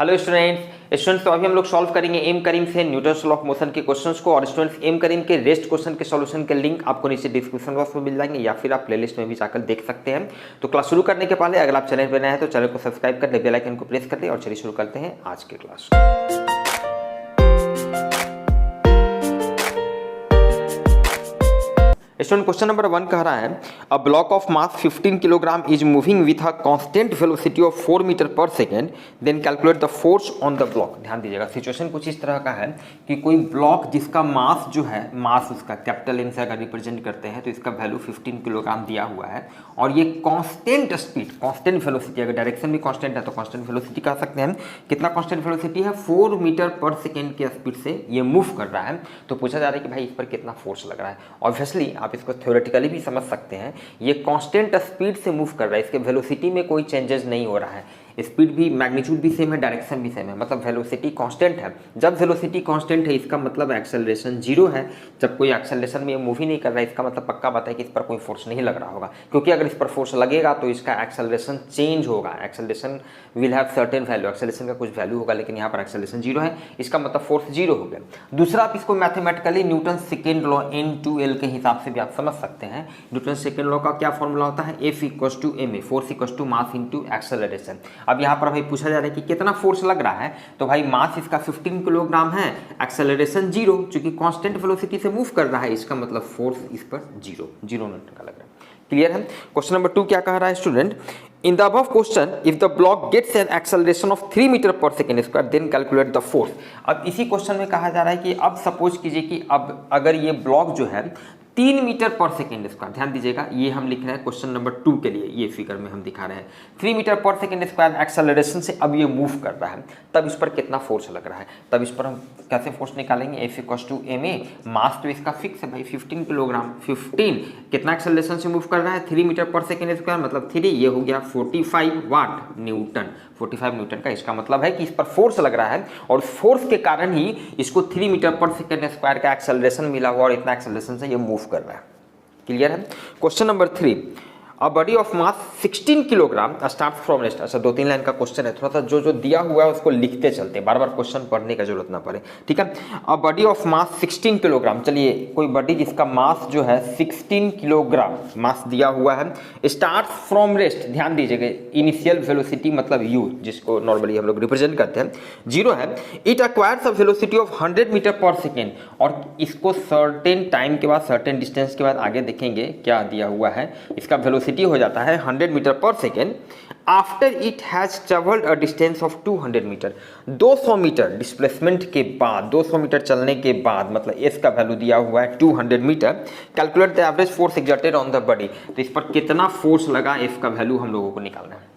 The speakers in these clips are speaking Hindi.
हेलो स्टूडेंट्स तो अभी हम लोग सॉल्व करेंगे एम करीम से न्यूटन्स लॉ ऑफ मोशन के क्वेश्चंस को। और स्टूडेंट्स एम करीम के रेस्ट क्वेश्चन के सॉल्यूशन के लिंक आपको नीचे डिस्क्रिप्शन बॉक्स में मिल जाएंगे या फिर आप प्लेलिस्ट में भी जाकर देख सकते हैं। तो क्लास शुरू करने के पहले अगर आप चैनल पर नए हैं तो चैनल को सब्सक्राइब कर ले, बेल आइकन को प्रेस कर ले और चलिए शुरू करते हैं आज के क्लास। स्टूडेंट क्वेश्चन नंबर 1 कह रहा है a block of mass 15 kilogram is moving with a constant velocity of 4 metre पर second, then calculate the force on the block. ध्यान दीजिएगा, सिचुएशन कुछ इस तरह का है कि कोई ब्लॉक जिसका मास जो है, मास उसका कैपिटल एम से अगर रिप्रेजेंट करते हैं तो इसका वैल्यू 15 किलोग्राम दिया हुआ है और ये कांस्टेंट स्पीड, कांस्टेंट वेलोसिटी, अगर डायरेक्शन भी कांस्टेंट है तो कांस्टेंट वेलोसिटी कह सकते हैं। कितना कांस्टेंट वेलोसिटी है? 4 मीटर पर सेकेंड के स्पीड से ये मूव कर रहा है। तो पूछा जा रहा है कि भाई इस पर कितना फोर्स लग रहा है। ऑब्वियसली आप इसको थ्योरेटिकली भी समझ सकते हैं, ये कांस्टेंट स्पीड से मूव कर रहा है, इसके वेलोसिटी में कोई चेंजेस नहीं हो रहा है। स्पीड भी, मैग्नीट्यूड भी सेम है, डायरेक्शन भी सेम है, मतलब वेलोसिटी कांस्टेंट है। जब वेलोसिटी कांस्टेंट है इसका मतलब एक्सेलरेशन जीरो है। जब कोई एक्सेलरेशन में मूव ही नहीं कर रहा है इसका मतलब पक्का बात है कि इस पर कोई फोर्स नहीं लग रहा होगा, क्योंकि अगर इस पर फोर्स लगेगा तो इसका एक्सेलरेशन चेंज होगा। Acceleration will have certain value, acceleration का कुछ वैल्यू होगा, लेकिन यहाँ पर एक्सेलरेशन जीरो है, इसका मतलब फोर्स जीरो हो गया। दूसरा, आप इसको mathematically Newton second law N2L के हिसाब से भी आप समझ सकते हैं। न्यूटन सेकेंड लॉ का क्या फॉर्मूला होता है? F = ma, फोर्स = मास इंटू एक्सेलरेशन। अब यहाँ पर भाई पूछा जा रहा है कि कितना फोर्स लग रहा है, तो भाई मास इसका 15 किलोग्राम है, एक्सेलरेशन जीरो, चूंकि कांस्टेंट वेलोसिटी से मूव कर रहा है, इसका मतलब फोर्स इस पर जीरो न्यूटन का लग रहा है। क्लियर है? क्वेश्चन नंबर 2 क्या कह रहा है student? In the above question, if the block gets an acceleration of 3 metre पर second square, then calculate the force। अब इसी क्वेश्चन में कहा जा रहा है कि अब सपोज कीजिए कि अब अगर ये ब्लॉक जो है 3 मीटर पर सेकेंड स्क्वायर, ध्यान दीजिएगा ये हम लिख रहे हैं क्वेश्चन नंबर 2 के लिए, ये फिगर में हम दिखा रहे हैं 3 मीटर पर सेकेंड स्क्वायर एक्सेलरेशन से अब ये मूव कर रहा है, तब इस पर कितना फोर्स लग रहा है। तब इस पर हम कैसे फोर्स निकालेंगे? F = ma, मास तो इसका फिक्स है भाई 15 किलोग्राम। 15 कितना एक्सेलरेशन से मूव कर रहा है? 3 मीटर पर सेकेंड स्क्वायर, मतलब 3, ये हो गया 45 वाट न्यूटन, 45 न्यूटन का। इसका मतलब है कि इस पर फोर्स लग रहा है और फोर्स के कारण ही इसको 3 मीटर पर सेकेंड स्क्वायर का एक्सेलरेशन मिला हुआ और इतना एक्सेलरेशन से ये मूव कर रहा है। क्लियर है? Question number 3, a body of mass 16 kilogram start from rest. अच्छा, 2-3 लाइन का क्वेश्चन है, थोड़ा सा जो दिया हुआ है उसको लिखते चलते, बार बार क्वेश्चन पढ़ने का जरूरत ना पड़े, ठीक है। A body of mass 16 kilogram, चलिए कोई बॉडी जिसका मास जो है 16 किलोग्राम मास दिया हुआ है, स्टार्ट फ्रॉम रेस्ट, ध्यान दीजिएगा इनिशियल वेलोसिटी मतलब u, जिसको नॉर्मली हम लोग रिप्रेजेंट करते हैं, जीरो है। It acquires a velocity of 100 metre पर सेकेंड, और इसको सर्टेन टाइम के बाद, सर्टेन डिस्टेंस के बाद आगे देखेंगे क्या दिया हुआ है, इसका वेलोसिटी हो जाता है 100 मीटर पर second after it has travelled a distance of 200 metre. 200 metre displacement के बाद, 200 मीटर चलने के बाद, मतलब एस का वैल्यू दिया हुआ है 200 metre. Calculate the average force exerted on the body, तो इस पर कितना फोर्स लगा एफ का वैल्यू हम लोगों को निकालना है।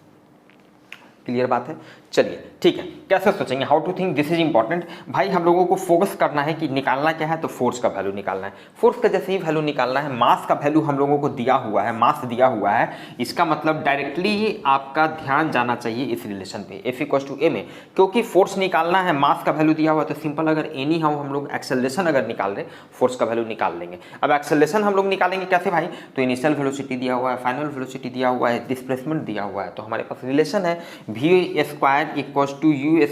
क्लियर बात है? चलिए ठीक है, कैसे सोचेंगे? How to think, this is important. भाई हम लोगों को फोकस करना है कि निकालना क्या है, तो फोर्स का वैल्यू निकालना है। फोर्स का जैसे ही वैल्यू निकालना है, मास का वैल्यू हम लोगों को दिया हुआ है, मास दिया हुआ है, इसका मतलब डायरेक्टली ही आपका ध्यान जाना चाहिए इस रिलेशन पे, F = ma, क्योंकि फोर्स निकालना है, मास का वैल्यू दिया हुआ है, तो सिंपल अगर एनी हाउ हम लोग एक्सेलरेशन अगर निकाल रहे, फोर्स का वैल्यू निकाल लेंगे। अब एक्सेलरेशन हम लोग निकालेंगे कैसे भाई? तो इनिशियल वेलोसिटी दिया हुआ है, फाइनल वेलोसिटी दिया हुआ है, डिस्प्लेसमेंट दिया हुआ है, तो हमारे पास रिलेशन है v² = u²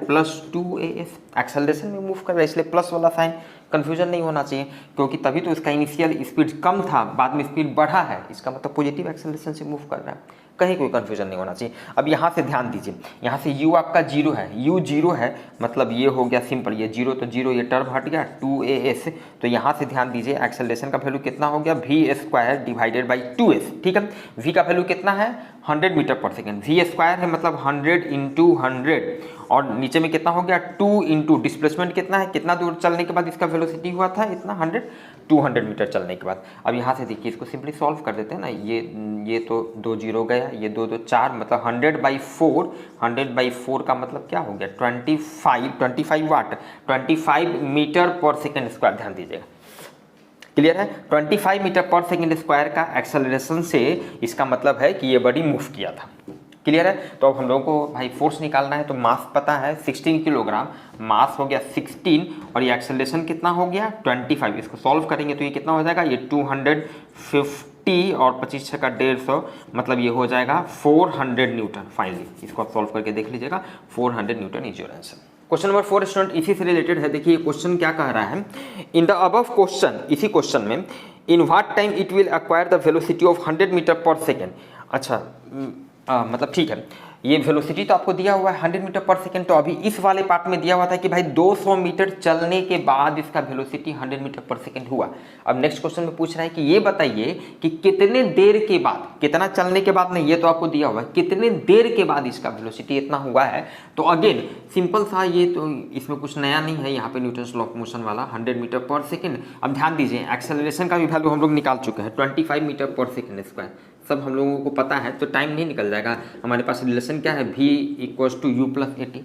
+ 2as। एक्सेलरेशन में मूव कर रहा है इसलिए प्लस वाला साइन, कंफ्यूजन नहीं होना चाहिए, क्योंकि तभी तो इसका इनिशियल स्पीड कम था, बाद में स्पीड बढ़ा है, इसका मतलब पॉजिटिव एक्सेलरेशन से मूव कर रहा है, कहीं कोई कंफ्यूजन नहीं होना चाहिए। अब यहाँ से ध्यान दीजिए, यहाँ से u आपका जीरो है, u जीरो है, मतलब ये हो गया सिंपल, ये जीरो तो जीरो, ये टर्म हट गया 2as, तो यहाँ से ध्यान दीजिए एक्सेलरेशन का वैल्यू कितना हो गया? v² / 2s, ठीक है। v का वैल्यू कितना है? 100 मीटर पर सेकेंड, v² है मतलब 100 × 100, और नीचे में कितना हो गया? 2 × डिस्प्लेसमेंट कितना है, कितना दूर चलने के बाद इसका वेलोसिटी हुआ था इतना 100, 200 मीटर चलने के बाद। अब यहाँ से देखिए, इसको सिंपली सॉल्व कर देते हैं ना, ये तो 2 जीरो गया, ये 2 2 4, मतलब 100/4, 100/4 का मतलब क्या हो गया? 25 वाट, 25 मीटर पर सेकेंड स्क्वायर, ध्यान दीजिएगा। क्लियर है? 25 मीटर पर सेकेंड स्क्वायर का एक्सेलरेशन से इसका मतलब है कि ये बॉडी मूव किया था। क्लियर है? तो अब हम लोगों को भाई फोर्स निकालना है, तो मास पता है 16 किलोग्राम, मास हो गया 16 और ये एक्सेलरेशन कितना हो गया? 25। इसको सॉल्व करेंगे तो ये कितना हो जाएगा? ये 250 50 और 25 छक्का 150, मतलब ये हो जाएगा 400 न्यूटन। फाइनली इसको आप सॉल्व करके देख लीजिएगा, 400 Newton is your answer. Question number 4 student इसी से रिलेटेड है। देखिए क्वेश्चन क्या कह रहा है, इन द अबव क्वेश्चन, इसी क्वेश्चन में, in what time it will acquire the velocity of 100 metre पर सेकेंड। अच्छा मतलब ठीक है, ये वेलोसिटी तो आपको दिया हुआ है 100 मीटर पर सेकेंड, तो अभी इस वाले पार्ट में दिया हुआ था कि भाई 200 मीटर चलने के बाद इसका वेलोसिटी 100 मीटर पर सेकेंड हुआ। अब नेक्स्ट क्वेश्चन में पूछ रहा है कि ये बताइए कि कितने देर के बाद, कितना चलने के बाद नहीं, ये तो आपको दिया हुआ है, कितने देर के बाद इसका वेलोसिटी इतना हुआ है। तो अगेन सिंपल सा, ये तो इसमें कुछ नया नहीं है, यहाँ पे न्यूटन्स लॉ ऑफ मोशन वाला 100 मीटर पर सेकेंड। अब ध्यान दीजिए एक्सेलरेशन का भी वैल्यू हम लोग निकाल चुके हैं, 25 मीटर पर सेकेंड स्क्वायर, सब हम लोगों को पता है, तो टाइम नहीं निकल जाएगा। हमारे पास रिलेशन क्या है, v equals to u plus 80,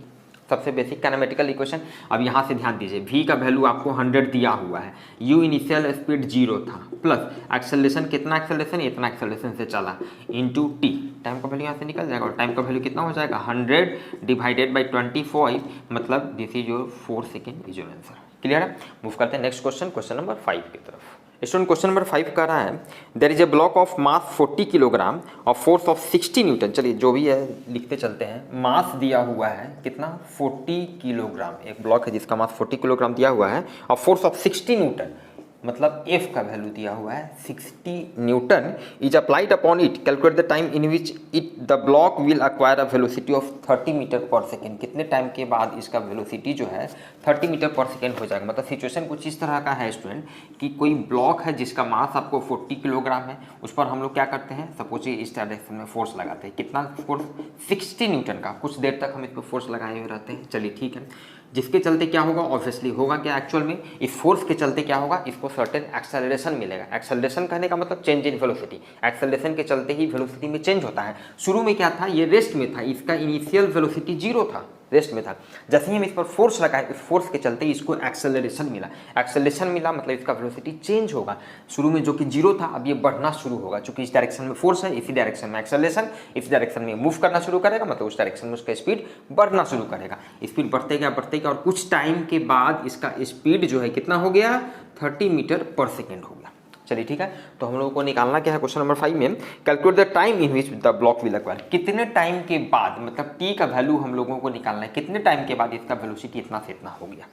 सबसे बेसिक कैनामेटिकल इक्वेशन। अब यहाँ से ध्यान दीजिए, v का वैल्यू आपको 100 दिया हुआ है, u इनिशियल स्पीड 0 था, प्लस एक्सेलरेशन, कितना एक्सेलरेशन, इतना एक्सेलरेशन से चला, इंटू t, टाइम का वैल्यू यहाँ से निकल जाएगा, और टाइम का वैल्यू कितना हो जाएगा 100 डिवाइडेड बाई 25, मतलब this is your 4 second is your answer. Clear है। मूव करते हैं नेक्स्ट क्वेश्चन, क्वेश्चन नंबर 5 की तरफ। स्टूडेंट क्वेश्चन नंबर 5 कर रहा है, there is a block of mass 40 kilogram और फोर्स ऑफ 60 न्यूटन। चलिए जो भी है लिखते चलते हैं। मास दिया हुआ है कितना, 40 किलोग्राम, एक ब्लॉक है जिसका मास 40 किलोग्राम दिया हुआ है, और फोर्स ऑफ 60 न्यूटन, मतलब F का वैल्यू दिया हुआ है 60 newton, is applied upon it, calculate the time in which it the block will acquire a velocity of 30 metre पर सेकेंड। कितने टाइम के बाद इसका वेलोसिटी जो है 30 मीटर पर सेकेंड हो जाएगा। मतलब सिचुएशन कुछ इस तरह का है स्टूडेंट कि कोई ब्लॉक है जिसका मास आपको 40 किलोग्राम है, उस पर हम लोग क्या करते हैं, सपोज इस डायरेक्शन में फोर्स लगाते हैं, कितना फोर्स, 60 न्यूटन का, कुछ देर तक हम इस पर फोर्स लगाए हुए रहते हैं। चलिए ठीक है, जिसके चलते क्या होगा, ऑब्वियसली होगा क्या, एक्चुअल में इस फोर्स के चलते क्या होगा, इसको सर्टेन एक्सेलरेशन मिलेगा। एक्सेलरेशन कहने का मतलब चेंज इन वेलोसिटी, एक्सेलरेशन के चलते ही वेलोसिटी में चेंज होता है। शुरू में क्या था, ये रेस्ट में था, इसका इनिशियल वेलोसिटी 0 था, रेस्ट में था। जैसे ही हम इस पर फोर्स लगाए, उस फोर्स के चलते इसको एक्सेलरेशन मिला, एक्सेलरेशन मिला मतलब इसका वेलोसिटी चेंज होगा। शुरू में जो कि 0 था, अब ये बढ़ना शुरू होगा, क्योंकि इस डायरेक्शन में फोर्स है, इसी डायरेक्शन में एक्सेलरेशन, इस डायरेक्शन में मूव करना शुरू करेगा, मतलब उस डायरेक्शन में उसका स्पीड बढ़ना शुरू करेगा। स्पीड बढ़ते गया और कुछ टाइम के बाद इसका स्पीड जो है कितना हो गया, 30 मीटर पर सेकेंड हो गया। चलिए ठीक है, तो हम लोगों को निकालना क्या है क्वेश्चन नंबर 5 में, calculate the time in which the block will acquire. कितने टाइम के बाद, मतलब t का वैल्यू हम लोगों को निकालना है, कितने टाइम के बाद इसका वेलोसिटी इतना से इतना हो गया,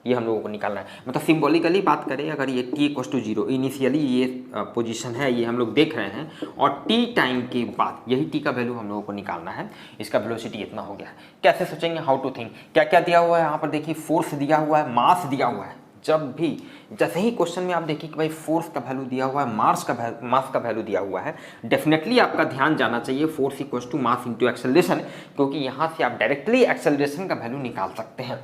ये हम लोगों को निकालना है। मतलब सिंबॉलिकली बात करें, अगर ये t इक्वल्स टू 0 इनिशियली ये पोजीशन है, ये हम लोग देख रहे हैं, और t टाइम के बाद यही t का वैल्यू हम लोगों को निकालना है, इसका वेलोसिटी इतना हो गया है। कैसे सोचेंगे, हाउ टू थिंक, क्या क्या दिया हुआ है यहाँ पर, देखिए फोर्स दिया हुआ है, मास दिया हुआ है। जब भी जैसे ही क्वेश्चन में आप देखिए कि भाई फोर्स का वैल्यू दिया हुआ है, मास का वैल्यू दिया हुआ है, डेफिनेटली आपका ध्यान जाना चाहिए force equals to mass into acceleration, क्योंकि यहाँ से आप डायरेक्टली एक्सेलरेशन का वैल्यू निकाल सकते हैं।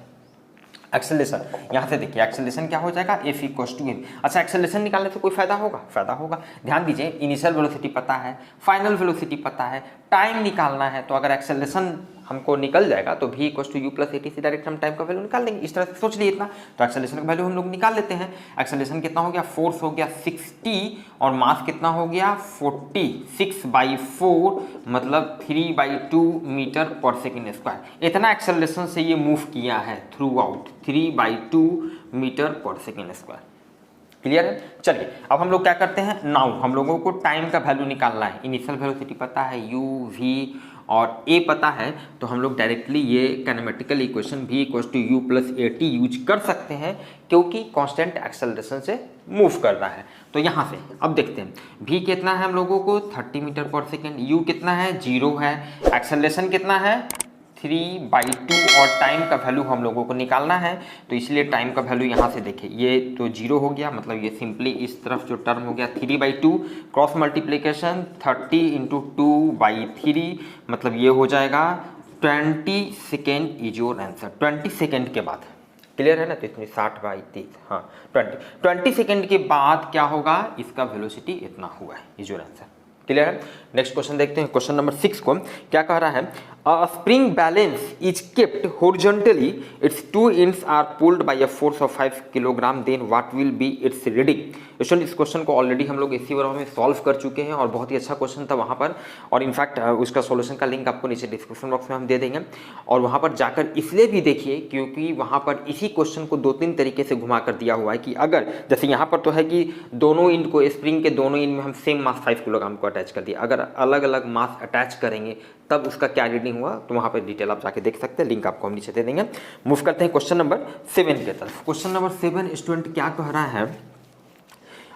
एक्सेलरेशन यहाँ से देखिए, एक्सेलरेशन क्या हो जाएगा, F इक्वल्स टू m। अच्छा, एक्सेलरेशन निकालने से कोई फायदा होगा, फायदा होगा। ध्यान दीजिए, इनिशियल वेलोसिटी पता है, फाइनल वेलोसिटी पता है, टाइम निकालना है, तो अगर एक्सेलरेशन हमको निकल जाएगा तो v equals to u plus 80 से डायरेक्ट हम टाइम का वैल्यू निकाल देंगे। इस तरह से सोच लिए इतना, तो एक्सेलरेशन का वैल्यू हम लोग निकाल लेते हैं। एक्सेलरेशन कितना हो गया, फोर्स हो गया 60 और मास कितना हो गया 46/4, मतलब 3/2 मीटर पर सेकेंड स्क्वायर। इतना एक्सेलरेशन से ये मूव किया है थ्रू आउट, 3/2 मीटर पर सेकेंड स्क्वायर। क्लियर है। चलिए अब हम लोग क्या करते हैं, नाउ हम लोगों को टाइम का वैल्यू निकालना है। इनिशियल वेलोसिटी पता है, u v और a पता है, तो हम लोग डायरेक्टली ये kinematical equation v equals to u plus 80 use कर सकते हैं, क्योंकि कांस्टेंट एक्सेलरेशन से मूव कर रहा है। तो यहाँ से अब देखते हैं v कितना है हम लोगों को 30 मीटर पर सेकेंड, u कितना है 0 है, एक्सेलरेशन कितना है 3/2 और टाइम का वैल्यू हम लोगों को निकालना है, तो इसलिए टाइम का वैल्यू यहाँ से देखिए, ये तो 0 हो गया, मतलब ये सिंपली इस तरफ जो टर्म हो गया 3/2 क्रॉस मल्टीप्लिकेशन 30 इंटू 2/3, मतलब ये हो जाएगा 20 second is your answer. 20 second के बाद, क्लियर है ना, तो इसमें 60/30, हाँ 20 सेकेंड के बाद क्या होगा, इसका वेलोसिटी इतना हुआ है, इज योर आंसर। क्लियर है। नेक्स्ट क्वेश्चन देखते हैं, क्वेश्चन नंबर 6 को क्या कह रहा है, a spring balance is kept horizontally, its two ends are pulled by a force of 5 kilogram, then what will be its reading. Student इस क्वेश्चन को ऑलरेडी हम लोग इसी बार में सॉल्व कर चुके हैं और बहुत ही अच्छा क्वेश्चन था वहाँ पर, और इनफैक्ट उसका सॉल्यूशन का लिंक आपको नीचे डिस्क्रिप्शन बॉक्स में हम दे देंगे, और वहाँ पर जाकर इसलिए भी देखिए क्योंकि वहाँ पर इसी क्वेश्चन को 2-3 तरीके से घुमा कर दिया हुआ है कि अगर जैसे यहाँ पर तो है कि दोनों एंड को, स्प्रिंग के दोनों एंड में हम सेम मास 5 किलोग्राम को अटैच कर दिया, अगर अलग अलग मास अटैच करेंगे तब उसका क्या रीडिंग हुआ, तो वहाँ पर डिटेल आप जाके देख सकते हैं, लिंक आपको हम नीचे दे देंगे। मूव करते हैं क्वेश्चन नंबर 7 की तरफ। क्वेश्चन नंबर 7 स्टूडेंट क्या कह रहा है,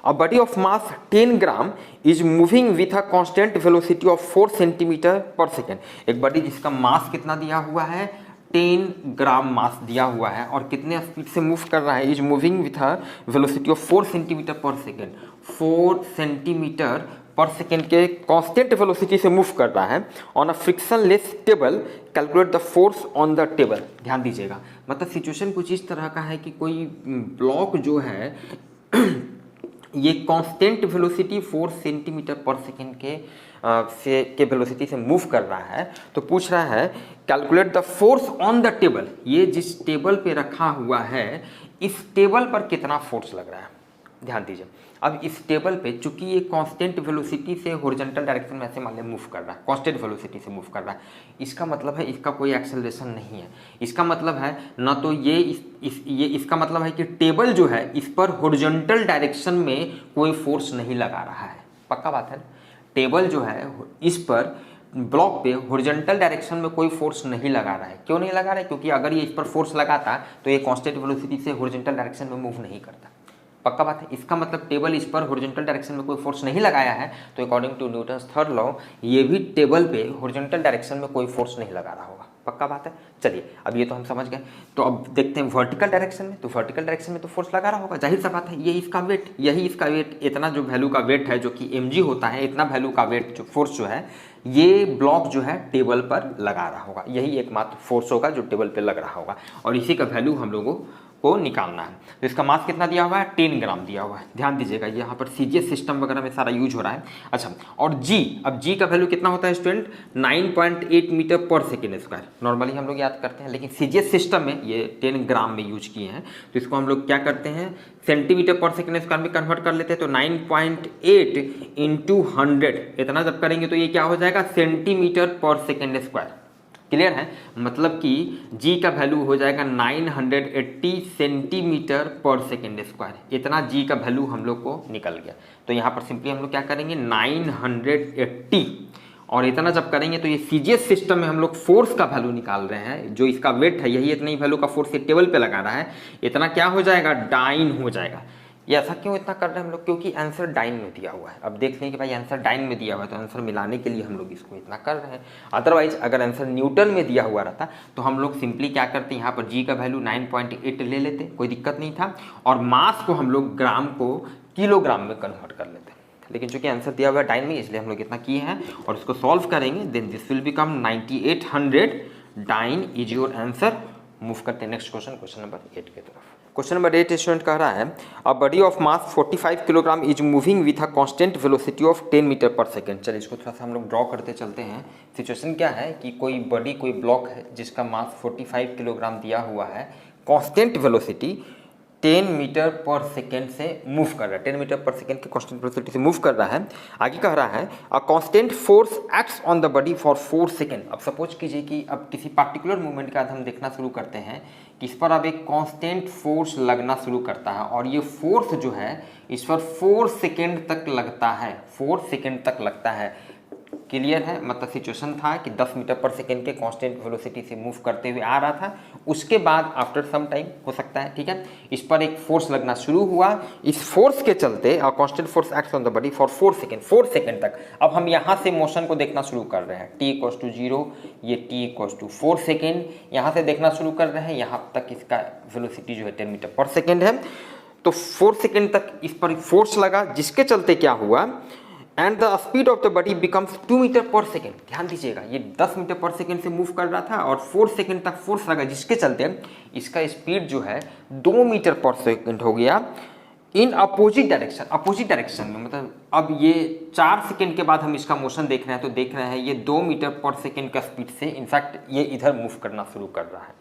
A body of mass 10 gram is moving with a constant velocity of 4 centimetre पर सेकेंड। एक बॉडी जिसका मास कितना दिया हुआ है, 10 ग्राम मास दिया हुआ है और कितने स्पीड से मूव कर रहा है, is moving with a velocity of 4 centimetre पर सेकेंड। 4 सेंटीमीटर पर सेकेंड के कांस्टेंट वेलोसिटी से मूव कर रहा है on a frictionless table, calculate the force on the table. ध्यान दीजिएगा, मतलब सिचुएशन कुछ इस तरह का है कि कोई ब्लॉक जो है ये कांस्टेंट वेलोसिटी 4 सेंटीमीटर पर सेकेंड के वेलोसिटी से मूव कर रहा है, तो पूछ रहा है calculate the force on the table. ये जिस टेबल पे रखा हुआ है इस टेबल पर कितना फोर्स लग रहा है। ध्यान दीजिए, अब इस टेबल पे चूंकि ये कांस्टेंट वेलोसिटी से हॉरिजॉन्टल डायरेक्शन में ऐसे मान ले मूव कर रहा है, कांस्टेंट वेलोसिटी से मूव कर रहा है, इसका मतलब है इसका कोई एक्सेलरेशन नहीं है। इसका मतलब है ना तो ये इसका मतलब है कि टेबल जो है इस पर हॉरिजॉन्टल डायरेक्शन में कोई फोर्स नहीं लगा रहा है। पक्का बात है, टेबल जो है इस पर ब्लॉक पे हॉरिजॉन्टल डायरेक्शन में कोई फोर्स नहीं लगा रहा है। क्यों नहीं लगा रहा है, क्योंकि अगर ये इस पर फोर्स लगाता तो ये कांस्टेंट वेलोसिटी से हॉरिजॉन्टल डायरेक्शन में मूव नहीं करता। पक्का बात है, इसका मतलब टेबल इस पर हॉरिजॉन्टल डायरेक्शन में कोई फोर्स नहीं लगाया है, तो according to Newton's third law ये भी टेबल पे हॉरिजॉन्टल डायरेक्शन में कोई फोर्स नहीं लगा रहा होगा। पक्का बात है। चलिए अब ये तो हम समझ गए, तो अब देखते हैं वर्टिकल डायरेक्शन में, तो वर्टिकल डायरेक्शन में तो फोर्स लगा रहा होगा, जाहिर सा बात है, ये इसका वेट, यही इसका वेट, इतना जो वैल्यू का वेट है जो कि mg होता है, इतना वैल्यू का वेट जो फोर्स जो है ये ब्लॉक जो है टेबल पर लगा रहा होगा, यही एकमात्र फोर्स होगा जो टेबल पर लग रहा होगा और इसी का वैल्यू हम लोगों को निकालना है। तो इसका मास कितना दिया हुआ है, 10 ग्राम दिया हुआ है। ध्यान दीजिएगा, यहाँ पर सीजीएस सिस्टम वगैरह में सारा यूज हो रहा है। अच्छा, और जी, अब जी का वैल्यू कितना होता है स्टूडेंट, 9.8 मीटर पर सेकेंड स्क्वायर। नॉर्मली हम लोग याद करते हैं, लेकिन सीजीएस सिस्टम में ये 10 ग्राम में यूज किए हैं, तो इसको हम लोग क्या करते हैं, सेंटीमीटर पर सेकेंड स्क्वायर में कन्वर्ट कर लेते हैं। तो 9.8 इंटू 100 इतना जब करेंगे तो ये क्या हो जाएगा, सेंटीमीटर पर सेकेंड स्क्वायर। क्लियर है, मतलब कि जी का वैल्यू हो जाएगा 980 सेंटीमीटर पर सेकेंड स्क्वायर। इतना जी का वैल्यू हम लोग को निकल गया। तो यहाँ पर सिंपली हम लोग क्या करेंगे, 980 और इतना जब करेंगे तो ये सीजीएस सिस्टम में हम लोग फोर्स का वैल्यू निकाल रहे हैं, जो इसका वेट है यही इतनी वैल्यू का फोर्स ये टेबल पे लगा रहा है, इतना क्या हो जाएगा, डाइन हो जाएगा। ये ऐसा क्यों इतना कर रहे हैं हम लोग, क्योंकि आंसर डाइन में दिया हुआ है। अब देख लें कि भाई आंसर डाइन में दिया हुआ है तो आंसर मिलाने के लिए हम लोग इसको इतना कर रहे हैं। अदरवाइज अगर आंसर न्यूटन में दिया हुआ रहता तो हम लोग सिंपली क्या करते, यहाँ पर जी का वैल्यू 9.8 ले लेते, कोई दिक्कत नहीं था, और मास को हम लोग ग्राम को किलोग्राम में कन्वर्ट कर लेते। लेकिन चूंकि आंसर दिया हुआ है डाइन में, इसलिए हम लोग इतना किए हैं और इसको सॉल्व करेंगे, then this will become 9800 dyne is your answer. Move करते हैं नेक्स्ट क्वेश्चन, क्वेश्चन नंबर 8 की तरफ। क्वेश्चन नंबर 8 स्टूडेंट कह रहा है, a body of mass 45 kilogram is moving with a constant velocity of 10 metre पर सेकेंड। चलिए इसको थोड़ा सा हम लोग ड्रॉ करते चलते हैं। सिचुएशन क्या है कि कोई बॉडी, कोई ब्लॉक है जिसका मास 45 किलोग्राम दिया हुआ है, कांस्टेंट वेलोसिटी 10 मीटर पर सेकेंड से मूव कर रहा है, 10 मीटर पर सेकेंड के कांस्टेंट वेलोसिटी से मूव कर रहा है। आगे कह रहा है, a constant force acts on the body for 4 second. अब सपोज कीजिए कि अब किसी पार्टिकुलर मूवमेंट का हम देखना शुरू करते हैं कि इस पर अब एक कांस्टेंट फोर्स लगना शुरू करता है और ये फोर्स जो है इस पर 4 सेकेंड तक लगता है, 4 सेकेंड तक लगता है। क्लियर है, मतलब सिचुएशन था कि 10 मीटर पर सेकेंड के कांस्टेंट वेलोसिटी से मूव करते हुए आ रहा था, उसके बाद आफ्टर सम टाइम हो सकता है, ठीक है, इस पर एक फोर्स लगना शुरू हुआ। इस फोर्स के चलते constant force acts on the body for 4 second, 4 second तक। अब हम यहाँ से मोशन को देखना शुरू कर रहे हैं, t = 0, ये t = 4 सेकेंड, यहाँ से देखना शुरू कर रहे हैं, यहाँ तक इसका वेलोसिटी जो है 10 मीटर पर सेकेंड है। तो 4 सेकेंड तक इस पर फोर्स लगा, जिसके चलते क्या हुआ, and the speed of the body becomes 2 metre पर सेकेंड। ध्यान दीजिएगा, ये 10 मीटर पर सेकेंड से मूव कर रहा था और 4 सेकेंड तक फोर्स लगा, जिसके चलते इसका स्पीड जो है 2 मीटर पर सेकेंड हो गया। इन अपोजिट डायरेक्शन में, मतलब अब ये 4 सेकेंड के बाद हम इसका मोशन देख रहे हैं, तो देख रहे हैं ये 2 मीटर पर सेकेंड का स्पीड से इनफैक्ट ये इधर मूव करना शुरू कर रहा है।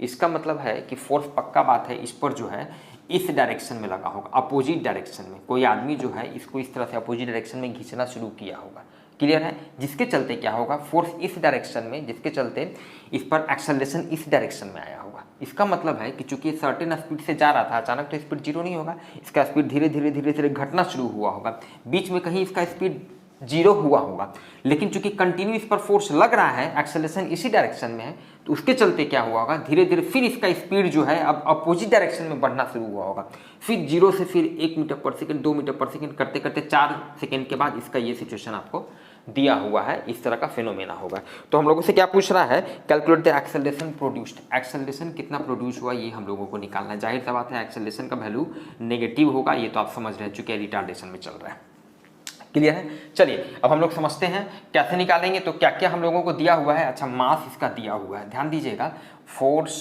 इसका मतलब है कि फोर्स पक्का बात है इस पर जो है इस डायरेक्शन में लगा होगा, अपोजिट डायरेक्शन में। कोई आदमी जो है इसको इस तरह से अपोजिट डायरेक्शन में खींचना शुरू किया होगा, क्लियर है। जिसके चलते क्या होगा, फोर्स इस डायरेक्शन में, जिसके चलते इस पर एक्सेलरेशन इस डायरेक्शन में आया होगा। इसका मतलब है कि चूंकि सर्टेन स्पीड से जा रहा था, अचानक तो स्पीड जीरो नहीं होगा, इसका स्पीड धीरे धीरे घटना शुरू हुआ होगा। बीच में कहीं इसका स्पीड जीरो हुआ होगा, लेकिन चूंकि कंटिन्यू इस पर फोर्स लग रहा है, एक्सेलरेशन इसी डायरेक्शन में है, तो उसके चलते क्या हुआ होगा, धीरे धीरे फिर इसका स्पीड जो है अब अपोजिट डायरेक्शन में बढ़ना शुरू हुआ होगा। फिर जीरो से फिर 1 मीटर पर सेकेंड, 2 मीटर पर सेकेंड करते करते 4 सेकेंड के बाद इसका ये सिचुएशन आपको दिया हुआ है, इस तरह का फेनोमेना होगा। तो हम लोगों से क्या पूछ रहा है, calculate the acceleration produced, acceleration कितना प्रोड्यूस हुआ ये हम लोगों को निकालना है। जाहिर सा बात है एक्सेलरेशन का वैल्यू नेगेटिव होगा, ये तो आप समझ रहे हैं चूंकि रिटार्डेशन में चल रहा है, क्लियर है। चलिए अब हम लोग समझते हैं कैसे निकालेंगे। तो क्या क्या हम लोगों को दिया हुआ है, अच्छा मास इसका दिया हुआ है, ध्यान दीजिएगा, फोर्स,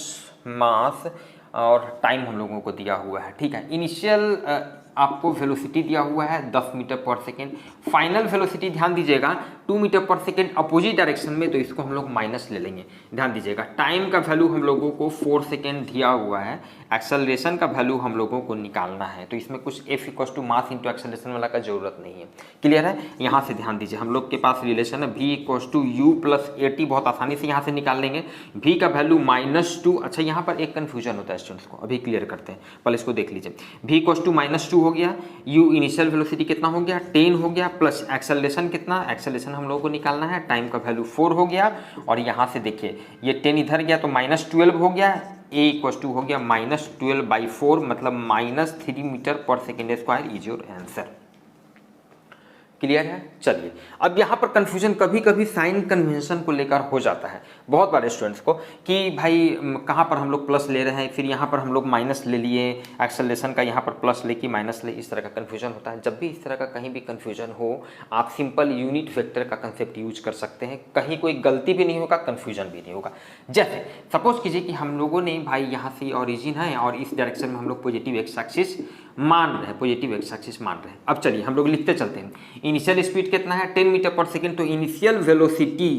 मास और टाइम हम लोगों को दिया हुआ है, ठीक है। इनिशियल आपको वेलोसिटी दिया हुआ है 10 मीटर पर सेकेंड, फाइनल वेलोसिटी ध्यान दीजिएगा 2 मीटर पर सेकेंड अपोजिट डायरेक्शन में, तो इसको हम लोग माइनस ले लेंगे। ध्यान दीजिएगा टाइम का वैल्यू हम लोगों को 4 सेकेंड दिया हुआ है, एक्सेलरेशन का वैल्यू हम लोगों को निकालना है, तो इसमें कुछ F equals to mass into acceleration वाला का जरूरत नहीं है, क्लियर है। यहाँ से ध्यान दीजिए हम लोग के पास रिलेशन है V equals to u plus AT, बहुत आसानी से यहाँ से निकाल लेंगे। V का वैल्यू -2, अच्छा यहाँ पर एक कन्फ्यूजन होता है स्टूडेंट्स को, अभी क्लियर करते हैं, पहले इसको देख लीजिए। V इक्वल्स टू -2 हो गया, U इनिशियल वेलोसिटी कितना हो गया 10 हो गया, प्लस एक्सेलरेशन कितना, एक्सेलरेशन हम लोगों को निकालना है, टाइम का वैल्यू 4 हो गया, और यहाँ से देखिए ये 10 इधर गया तो -12 हो गया, A इक्वल्स टू हो गया -12/4, मतलब -3 मीटर पर second square is your answer, clear है। चलिए अब यहाँ पर कंफ्यूजन कभी कभी साइन कन्वेंशन को लेकर हो जाता है बहुत बारे स्टूडेंट्स को, कि भाई कहाँ पर हम लोग प्लस ले रहे हैं, फिर यहाँ पर हम लोग माइनस ले लिए, एक्सेलरेशन का यहाँ पर प्लस लेके माइनस ले, इस तरह का कंफ्यूजन होता है। जब भी इस तरह का कहीं भी कंफ्यूजन हो, आप सिंपल यूनिट वेक्टर का कंसेप्ट यूज कर सकते हैं, कहीं कोई गलती भी नहीं होगा, कन्फ्यूजन भी नहीं होगा। जैसे सपोज कीजिए कि हम लोगों ने भाई यहाँ से ऑरिजिन है और इस डायरेक्शन में हम लोग पॉजिटिव एक्स एक्सिस मान रहे हैं, पॉजिटिव एक्स एक्सिस मान रहे हैं। अब चलिए हम लोग लिखते चलते हैं, इनिशियल स्पीड कितना है 10 मीटर पर सेकेंड, तो इनिशियल वेलोसिटी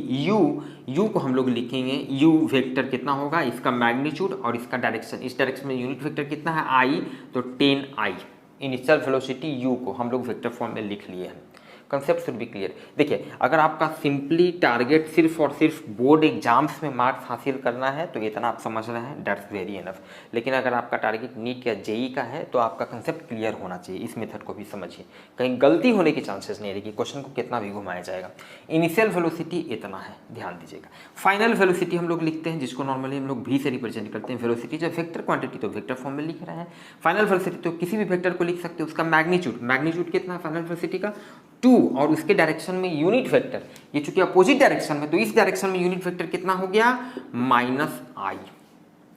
u को हम लोग लिखेंगे, u वेक्टर कितना होगा, इसका मैग्नीट्यूड और इसका डायरेक्शन, इस डायरेक्शन में यूनिट वेक्टर कितना है i, तो 10i। इनिशियल वेलोसिटी u को हम लोग वेक्टर फॉर्म में लिख लिए हैं, कंसेप्ट शुड बी क्लियर। देखिए अगर आपका सिंपली टारगेट सिर्फ और सिर्फ बोर्ड एग्जाम्स में मार्क्स हासिल करना है तो इतना आप समझ रहे हैं, दैट्स वेरी इनफ। लेकिन अगर आपका टारगेट नीट या जेई का है तो आपका कंसेप्ट क्लियर होना चाहिए, इस मेथड को भी समझिए, कहीं गलती होने की चांसेस नहीं रहेगी, क्वेश्चन को कितना भी घुमाया जाएगा। इनिशियल वेलोसिटी इतना है, ध्यान दीजिएगा। फाइनल वेलोसिटी हम लोग लिखते हैं, जिसको नॉर्मली हम लोग भी से रिप्रेजेंट करते हैं। वेलोसिटी जब वेक्टर क्वांटिटी तो वेक्टर फॉर्म में लिख रहे हैं, फाइनल वेलोसिटी तो किसी भी वेक्टर को लिख सकते हैं, उसका मैग्नीट्यूड कितना है फाइनल वेलोसिटी का 2, और उसके डायरेक्शन में यूनिट वेक्टर, ये चूंकि अपोजिट डायरेक्शन में, तो इस डायरेक्शन में यूनिट वेक्टर कितना हो गया -i,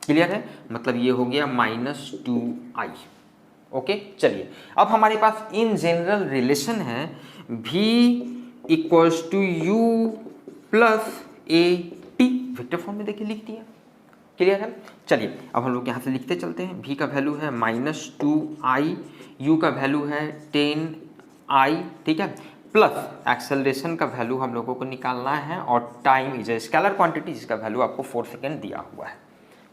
क्लियर है, मतलब ये हो गया -2i। ओके चलिए अब हमारे पास इन जनरल रिलेशन है v equals to u plus AT, vector form में देखिए लिख दिया, क्लियर है। चलिए अब हम लोग यहाँ से लिखते चलते हैं, v का वैल्यू है -2i, u का वैल्यू है 10i, ठीक है, प्लस एक्सेलरेशन का वैल्यू हम लोगों को निकालना है, और time is a scalar quantity जिसका वैल्यू आपको 4 सेकेंड दिया हुआ है।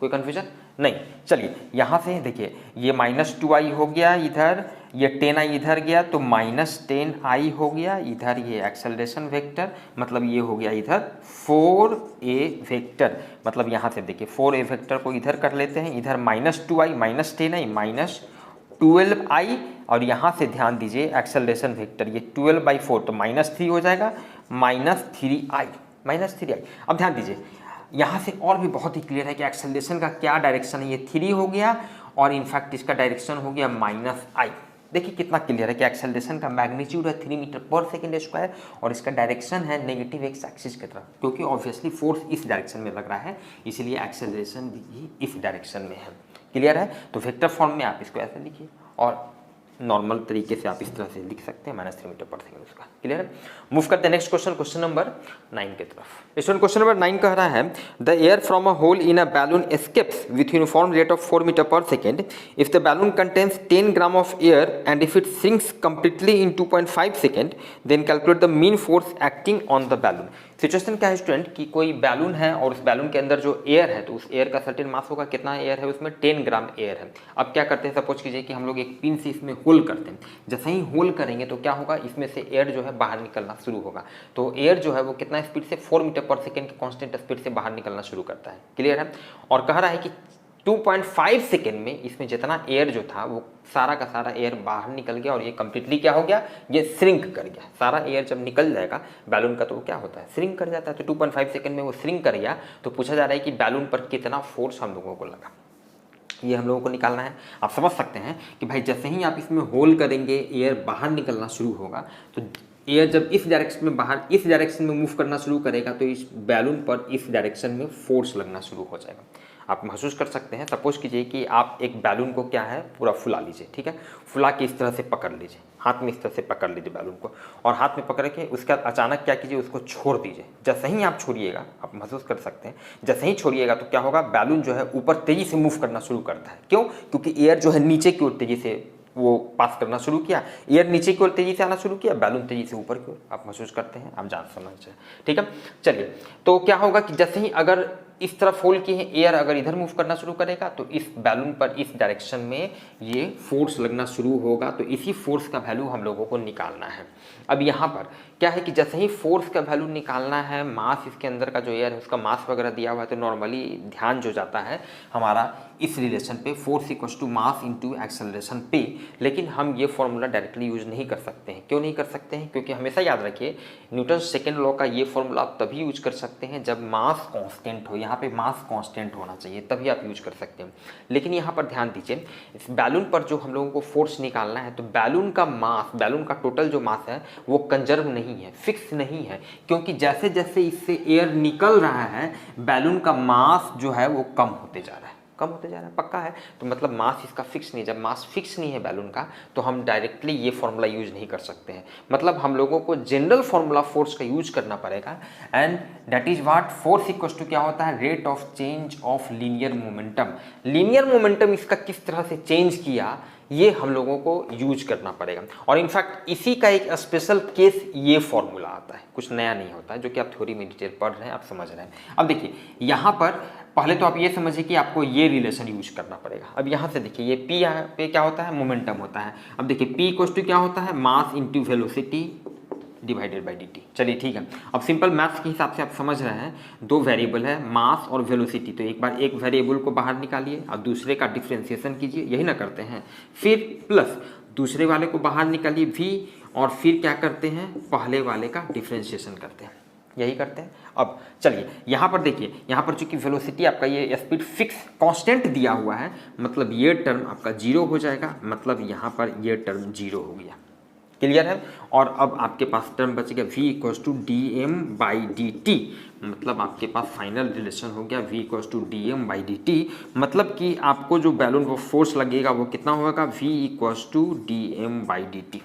कोई कंफ्यूजन नहीं। चलिए यहाँ से देखिए ये -2i हो गया इधर, ये 10i इधर गया तो -10i हो गया इधर, ये एक्सेलरेशन वेक्टर, मतलब ये हो गया इधर 4a वेक्टर, मतलब यहाँ से देखिए 4a वेक्टर को इधर कर लेते हैं, इधर -2i -10i -12i, और यहाँ से ध्यान दीजिए एक्सेलरेशन वेक्टर ये 12/4 तो -3 हो जाएगा, -3i। अब ध्यान दीजिए यहाँ से और भी बहुत ही क्लियर है कि एक्सेलरेशन का क्या डायरेक्शन है, ये 3 हो गया, और इनफैक्ट इसका डायरेक्शन हो गया -i। देखिए कितना क्लियर है कि एक्सेलरेशन का मैग्नीट्यूड है 3 मीटर पर सेकेंड स्क्वायर, और इसका डायरेक्शन है नेगेटिव एक्स एक्सिस की तरफ, क्योंकि ऑब्वियसली फोर्स इस डायरेक्शन में लग रहा है, इसलिए एक्सेलरेशन भी इस डायरेक्शन में है, क्लियर है। तो वेक्टर फॉर्म में आप इसको ऐसे लिखिए, और नॉर्मल तरीके से आप इस तरह से लिख सकते हैं -3 मीटर पर सेकेंड उसका। क्लियर है। मूव करते हैं नेक्स्ट क्वेश्चन, क्वेश्चन नंबर 9 की तरफ। स्टूडेंट क्वेश्चन नंबर 9 कह रहा है the air from a hole in a balloon escapes with uniform rate of 4 metre पर second if the balloon contains 10 gram of air and if it sinks completely in 2.5 second then calculate the mean force acting on the balloon. Situation क्या है स्टूडेंट कि कोई बैलून है और उस बैलून के अंदर जो एयर है तो उस एयर का सर्टेन मास होगा, कितना एयर है उसमें 10 ग्राम एयर है। अब क्या करते हैं, सपोज कीजिए कि हम लोग एक पिन से इसमें होल करते हैं, जैसे ही होल करेंगे तो क्या होगा, इसमें से एयर जो है बाहर निकलना शुरू होगा। तो एयर जो है वो कितना स्पीड से 4 मीटर पर सेकेंड की कांस्टेंट स्पीड से बाहर निकलना शुरू करता है। क्लियर है। और कह रहा है कि 2.5 सेकेंड में इसमें जितना एयर जो था वो सारा का सारा एयर बाहर निकल गया और ये कंप्लीटली क्या हो गया, ये श्रिंक कर गया। सारा एयर जब निकल जाएगा बैलून का तो वो क्या होता है, श्रिंक कर जाता है। तो 2.5 सेकेंड में वो श्रिंक कर गया। तो पूछा जा रहा है कि बैलून पर कितना फोर्स हम लोगों को लगा, ये हम लोगों को निकालना है। आप समझ सकते हैं कि भाई जैसे ही आप इसमें होल करेंगे एयर बाहर निकलना शुरू होगा। तो एयर जब इस डायरेक्शन में बाहर इस डायरेक्शन में मूव करना शुरू करेगा तो इस बैलून पर इस डायरेक्शन में फोर्स लगना शुरू हो जाएगा। आप महसूस कर सकते हैं। सपोज कीजिए कि आप एक बैलून को क्या है पूरा फुला लीजिए, ठीक है, फुला के इस तरह से पकड़ लीजिए, हाथ में इस तरह से पकड़ लीजिए बैलून को, और हाथ में पकड़ के उसके बाद अचानक क्या कीजिए, उसको छोड़ दीजिए। जैसे ही आप छोड़िएगा, आप महसूस कर सकते हैं, जैसे ही छोड़िएगा तो क्या होगा, बैलून जो है ऊपर तेजी से मूव करना शुरू करता है। क्यों? क्योंकि एयर जो है नीचे की ओर तेजी से वो पास करना शुरू किया, एयर नीचे की ओर तेजी से आना शुरू किया, बैलून तेजी से ऊपर की ओर। आप महसूस करते हैं, आप जान समझ जाए, ठीक है। चलिए, तो क्या होगा कि जैसे ही अगर इस तरफ होल की है, एयर अगर इधर मूव करना शुरू करेगा तो इस बैलून पर इस डायरेक्शन में ये फोर्स लगना शुरू होगा। तो इसी फोर्स का वैल्यू हम लोगों को निकालना है। अब यहाँ पर क्या है कि जैसे ही फोर्स का वैल्यू निकालना है, मास इसके अंदर का जो एयर है उसका मास वगैरह दिया हुआ है, तो नॉर्मली ध्यान जो जाता है हमारा इस रिलेशन पे, force equals to mass into acceleration पे। लेकिन हम ये फॉर्मूला डायरेक्टली यूज नहीं कर सकते हैं। क्यों नहीं कर सकते हैं? क्योंकि हमेशा याद रखिए न्यूटन सेकेंड लॉ का ये फॉर्मूला आप तभी यूज कर सकते हैं जब मास कांस्टेंट हो। यहाँ पे मास कांस्टेंट होना चाहिए, तभी आप यूज कर सकते हैं। लेकिन यहाँ पर ध्यान दीजिए, इस बैलून पर जो हम लोगों को फोर्स निकालना है, तो बैलून का मास, बैलून का टोटल जो मास है वो कंजर्व नहीं है, फिक्स नहीं है। क्योंकि जैसे जैसे इससे एयर निकल रहा है बैलून का मास जो है वो कम होते जा रहा है, कम होते जा रहा है, पक्का है। तो मतलब मास इसका फिक्स नहीं है। जब मास फिक्स नहीं है बैलून का तो हम डायरेक्टली ये फॉर्मूला यूज नहीं कर सकते हैं। मतलब हम लोगों को जनरल फॉर्मूला फोर्स का यूज करना पड़ेगा, and that is what, force equals to क्या होता है, rate of change of linear momentum. Linear momentum इसका किस तरह से चेंज किया ये हम लोगों को यूज करना पड़ेगा। और इनफैक्ट इसी का एक स्पेशल केस ये फॉर्मूला आता है, कुछ नया नहीं होता है, जो कि आप थ्योरी में डिटेल पढ़ रहे हैं, आप समझ रहे हैं। अब देखिए यहाँ पर पहले तो आप ये समझिए कि आपको ये रिलेशन यूज करना पड़ेगा। अब यहाँ से देखिए ये P यहाँ पे क्या होता है, मोमेंटम होता है। अब देखिए P इक्वल्स टू क्या होता है, mass into velocity divided by dt। चलिए ठीक है। अब सिंपल मैथ्स के हिसाब से आप समझ रहे हैं, दो वेरिएबल है मास और वेलोसिटी, तो एक बार एक वेरिएबल को बाहर निकालिए और दूसरे का डिफ्रेंसिएशन कीजिए, यही ना करते हैं। फिर प्लस दूसरे वाले को बाहर निकालिए v, और फिर क्या करते हैं, पहले वाले का डिफ्रेंसिएशन करते हैं, यही करते हैं। अब चलिए यहाँ पर देखिए, यहाँ पर चूंकि वेलोसिटी आपका ये स्पीड फिक्स कांस्टेंट दिया हुआ है, मतलब ये टर्म आपका जीरो हो जाएगा, मतलब यहाँ पर ये टर्म जीरो हो गया। क्लियर है। और अब आपके पास टर्म बच गया v equals to d m by d t, मतलब आपके पास फाइनल रिलेशन हो गया v equals to d m by d t. मतलब कि आपको जो बैलून को फोर्स लगेगा वो कितना होगा, v equals to d m by d t.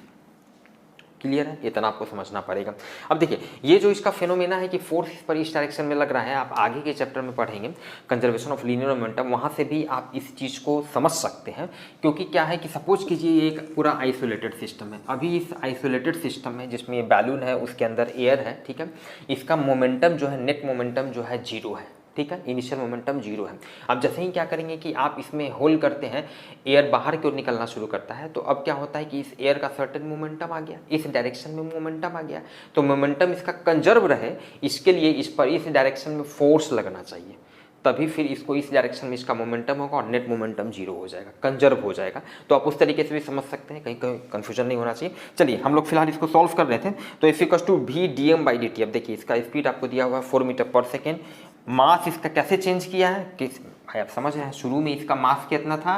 Clear है, इतना आपको समझना पड़ेगा। अब देखिए ये जो इसका फेनोमेना है कि फोर्स इस पर इस डायरेक्शन में लग रहा है, आप आगे के चैप्टर में पढ़ेंगे कंजर्वेशन ऑफ लीनियर मोमेंटम, वहाँ से भी आप इस चीज़ को समझ सकते हैं। क्योंकि क्या है कि सपोज कीजिए ये एक पूरा आइसोलेटेड सिस्टम है। अभी इस आइसोलेटेड सिस्टम में जिसमें ये बैलून है उसके अंदर एयर है, ठीक है, इसका मोमेंटम जो है, नेट मोमेंटम जो है जीरो है, ठीक है, इनिशियल मोमेंटम जीरो है। अब जैसे ही क्या करेंगे कि आप इसमें होल करते हैं, एयर बाहर की ओर निकलना शुरू करता है, तो अब क्या होता है कि इस एयर का सर्टेन मोमेंटम आ गया, इस डायरेक्शन में मोमेंटम आ गया। तो मोमेंटम इसका कंजर्व रहे, इसके लिए इस पर इस डायरेक्शन में फोर्स लगना चाहिए, तभी फिर इसको इस डायरेक्शन में इसका मोमेंटम होगा और नेट मोमेंटम जीरो हो जाएगा, कंजर्व हो जाएगा। तो आप उस तरीके से भी समझ सकते हैं, कहीं कहीं कन्फ्यूजन नहीं होना चाहिए। चलिए हम लोग फिलहाल इसको सॉल्व कर रहे थे। तो F equals to v dm by dt। अब देखिए इसका स्पीड आपको दिया हुआ है 4 मीटर पर सेकेंड। मास इसका कैसे चेंज किया है कि भाई आप समझ रहे हैं, शुरू में इसका मास कितना था,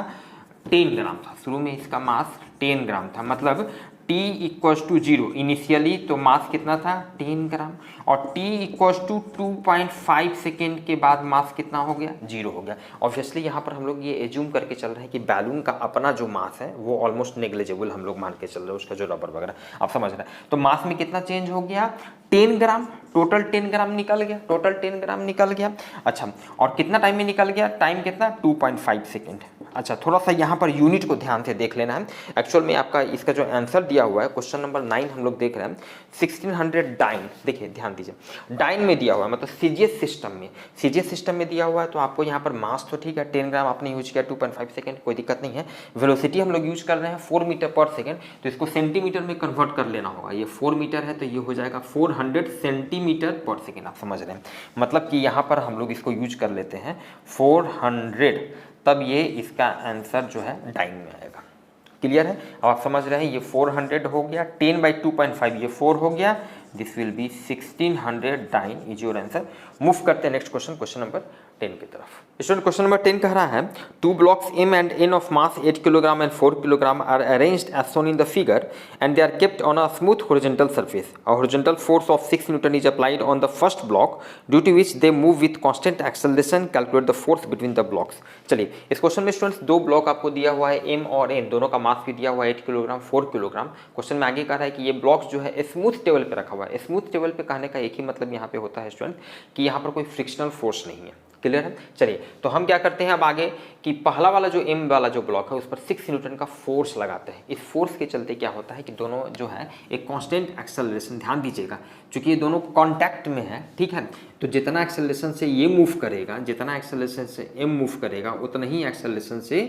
10 ग्राम था। शुरू में इसका मास 10 ग्राम था, मतलब t इक्वल्स टू 0 इनिशियली तो मास कितना था 10 ग्राम, और t इक्वल्स टू 2.5 सेकेंड के बाद मास कितना हो गया 0 हो गया। ऑब्वियसली यहाँ पर हम लोग ये एज्यूम करके चल रहे हैं कि बैलून का अपना जो मास है वो ऑलमोस्ट नेग्लिजिबल हम लोग मान के चल रहे हैं, उसका जो रबर वगैरह आप समझ रहे हैं। तो मास में कितना चेंज हो गया 10 ग्राम, टोटल 10 ग्राम निकल गया, टोटल 10 ग्राम निकल गया। अच्छा, और कितना टाइम में निकल गया, टाइम कितना 2.5 सेकेंड। अच्छा, थोड़ा सा यहाँ पर यूनिट को ध्यान से देख लेना है। एक्चुअल में आपका इसका जो आंसर दिया हुआ है क्वेश्चन नंबर 9 हम लोग देख रहे हैं 1600 डाइन। देखिए ध्यान दीजिए, डाइन में दिया हुआ है मतलब सीजीएस सिस्टम में, सीजीएस सिस्टम में दिया हुआ है तो आपको यहाँ पर मास तो ठीक है 10 ग्राम आपने यूज किया 2.5 सेकेंड, कोई दिक्कत नहीं है। वेलोसिटी हम लोग यूज कर रहे हैं 4 मीटर पर सेकेंड, तो इसको सेंटीमीटर में कन्वर्ट कर लेना होगा। ये 4 मीटर है तो ये हो जाएगा 400 सेंटीमीटर पर सेकेंड, आप समझ रहे हैं। मतलब कि यहाँ पर हम लोग इसको यूज कर लेते हैं 400, तब ये इसका आंसर जो है डाइन में आएगा। क्लियर है, अब आप समझ रहे हैं ये 400 हो गया, 10/2.5 ये 4 हो गया, this will be 1600 dyne is your answer. Move करते हैं नेक्स्ट क्वेश्चन, क्वेश्चन नंबर 10 की तरफ। स्टूडेंट क्वेश्चन नंबर 10 कह रहा है 2 blocks M and N of mass 8 kg and 4 kg are arranged as shown in the figure and they are kept on a smooth horizontal surface. A horizontal force of 6 Newton is applied on the first block due to which they move with constant acceleration. Calculate the force between the blocks. चलिए इस क्वेश्चन में स्टूडेंट्स 2 ब्लॉक आपको दिया हुआ है M और N, दोनों का मास भी दिया हुआ है 8 किलोग्राम 4 किलोग्राम। क्वेश्चन में आगे कह रहा है कि ये ब्लॉक्स जो है स्मूथ टेबल पे रखा हुआ है। स्मूथ टेबल पे कहने का एक ही मतलब यहाँ पे होता है स्टूडेंट कि यहाँ पर कोई फ्रिक्शनल फोर्स नहीं है। क्लियर है, चलिए तो हम क्या करते हैं अब आगे कि पहला वाला जो M वाला जो ब्लॉक है उस पर 6 न्यूटन का फोर्स लगाते हैं। इस फोर्स के चलते क्या होता है कि दोनों जो है एक कांस्टेंट एक्सेलरेशन, ध्यान दीजिएगा क्योंकि ये दोनों कांटेक्ट में है, ठीक है, तो जितना एक्सेलरेशन से ये मूव करेगा, जितना एक्सेलरेशन से M मूव करेगा उतना ही एक्सेलरेशन से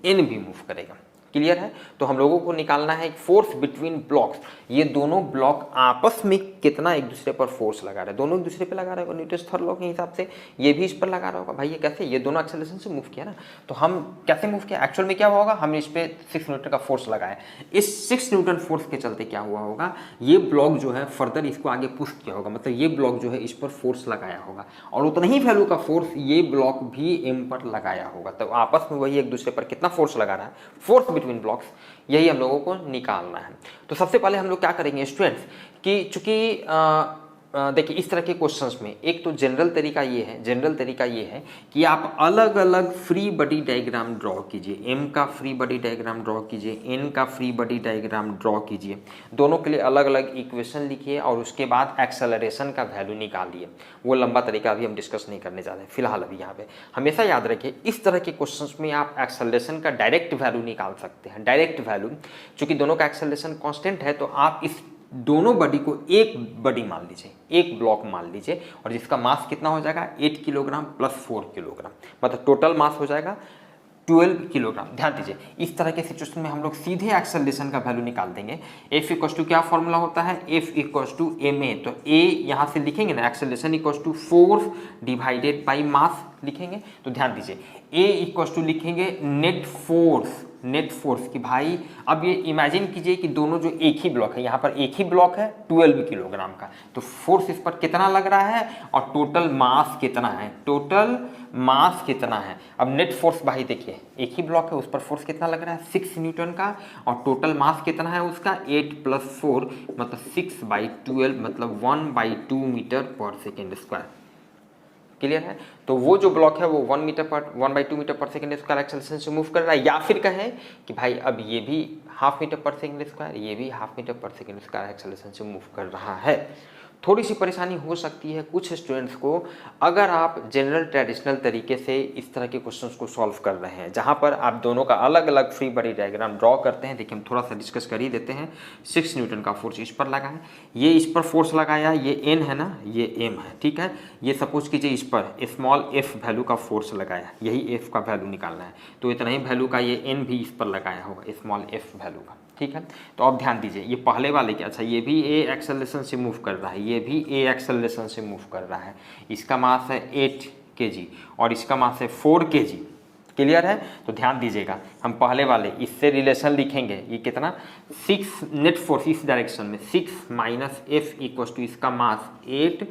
N भी मूव करेगा। क्लियर है, तो हम लोगों को निकालना है फोर्स बिटवीन ब्लॉक्स। ये दोनों ब्लॉक आपस में कितना एक दूसरे पर फोर्स लगा रहे हैं, दोनों एक दूसरे पे लगा रहे हैं न्यूटन थर्ड लॉ के हिसाब से। ये भी इस पर लगा रहा होगा, भाई ये कैसे, ये दोनों एक्सेलरेशन से मूव किया ना, तो हम कैसे मूव किया, एक्चुअल में क्या हुआ होगा, हमने इस पर 6 न्यूटन का फोर्स लगाया। इस 6 न्यूटन फोर्स के चलते क्या हुआ होगा, ये ब्लॉक जो है फर्दर इसको आगे पुश किया होगा, मतलब ये ब्लॉक जो है इस पर फोर्स लगाया होगा और उतना ही वैल्यू का फोर्स ये ब्लॉक भी M पर लगाया होगा। तो आपस में वही एक दूसरे पर कितना फोर्स लगा रहा है, फोर्स बिटवीन ब्लॉक्स, यही हम लोगों को निकालना है। तो सबसे पहले हम लोग क्या करेंगे स्टूडेंट्स कि चूंकि देखिए इस तरह के क्वेश्चंस में एक तो जनरल तरीका ये है कि आप अलग अलग फ्री बॉडी डायग्राम ड्रॉ कीजिए। M का फ्री बॉडी डायग्राम ड्रॉ कीजिए, N का फ्री बॉडी डायग्राम ड्रॉ कीजिए, दोनों के लिए अलग अलग इक्वेशन लिखिए और उसके बाद एक्सेलरेशन का वैल्यू निकालिए। वो लंबा तरीका अभी हम डिस्कस नहीं करने जा रहे हैं फिलहाल। अभी यहाँ पे हमेशा याद रखिए इस तरह के क्वेश्चंस में आप एक्सेलरेशन का डायरेक्ट वैल्यू निकाल सकते हैं। डायरेक्ट वैल्यू चूंकि दोनों का एक्सेलरेशन कांस्टेंट है तो आप इस दोनों बॉडी को एक बॉडी मान लीजिए, एक ब्लॉक मान लीजिए, और जिसका मास कितना हो जाएगा 8 किलोग्राम प्लस 4 किलोग्राम, मतलब टोटल मास हो जाएगा 12 किलोग्राम। ध्यान दीजिए इस तरह के सिचुएशन में हम लोग सीधे एक्सेलरेशन का वैल्यू निकाल देंगे। F इक्वल्स टू क्या फॉर्मूला होता है, F इक्वल्स टू ma, तो a यहाँ से लिखेंगे ना, acceleration equals to force divided by mass लिखेंगे। तो ध्यान दीजिए a इक्वल्स टू लिखेंगे नेट फोर्स कि भाई अब ये इमेजिन कीजिए कि दोनों जो एक ही ब्लॉक है, यहाँ पर एक ही ब्लॉक है 12 किलोग्राम का, तो फोर्स इस पर कितना लग रहा है और टोटल मास कितना है, अब नेट फोर्स भाई देखिए एक ही ब्लॉक है उस पर फोर्स कितना लग रहा है 6 न्यूटन का, और टोटल मास कितना है उसका 8 + 4 मतलब 6/12 मतलब 1/2 मीटर पर सेकेंड स्क्वायर। क्लियर है, तो वो जो ब्लॉक है वो 1/2 मीटर पर सेकेंड स्क्वायर एक्सेलरेशन से मूव कर रहा है, या फिर कहें कि भाई अब ये भी ½ मीटर पर सेकेंड स्क्वायर, ये भी ½ मीटर पर सेकेंड स्क्वायर एक्सेलरेशन से मूव कर रहा है। थोड़ी सी परेशानी हो सकती है कुछ स्टूडेंट्स को अगर आप जनरल ट्रेडिशनल तरीके से इस तरह के क्वेश्चंस को सॉल्व कर रहे हैं, जहां पर आप दोनों का अलग अलग फ्री बॉडी डायग्राम ड्रॉ करते हैं। देखिए हम थोड़ा सा डिस्कस कर ही देते हैं। 6 न्यूटन का फोर्स इस पर लगा है, ये इस पर फोर्स लगाया, ये N है ना, ये M है, ठीक है। ये सपोज कीजिए इस पर स्मॉल f वैल्यू का फोर्स लगाया, यही f का वैल्यू निकालना है, तो इतना ही वैल्यू का ये N भी इस पर लगाया होगा स्मॉल f वैल्यू का, ठीक है। तो अब ध्यान दीजिए ये पहले वाले के, अच्छा ये भी a एक्सेलरेशन से मूव कर रहा है, ये भी a एक्सेलरेशन से मूव कर रहा है, इसका मास है 8 kg और इसका मास है 4 kg। क्लियर है, तो ध्यान दीजिएगा हम पहले वाले इससे रिलेशन लिखेंगे, ये कितना 6 नेट फोर्स इस डायरेक्शन में 6 - f इक्वल्स टू इसका मास 8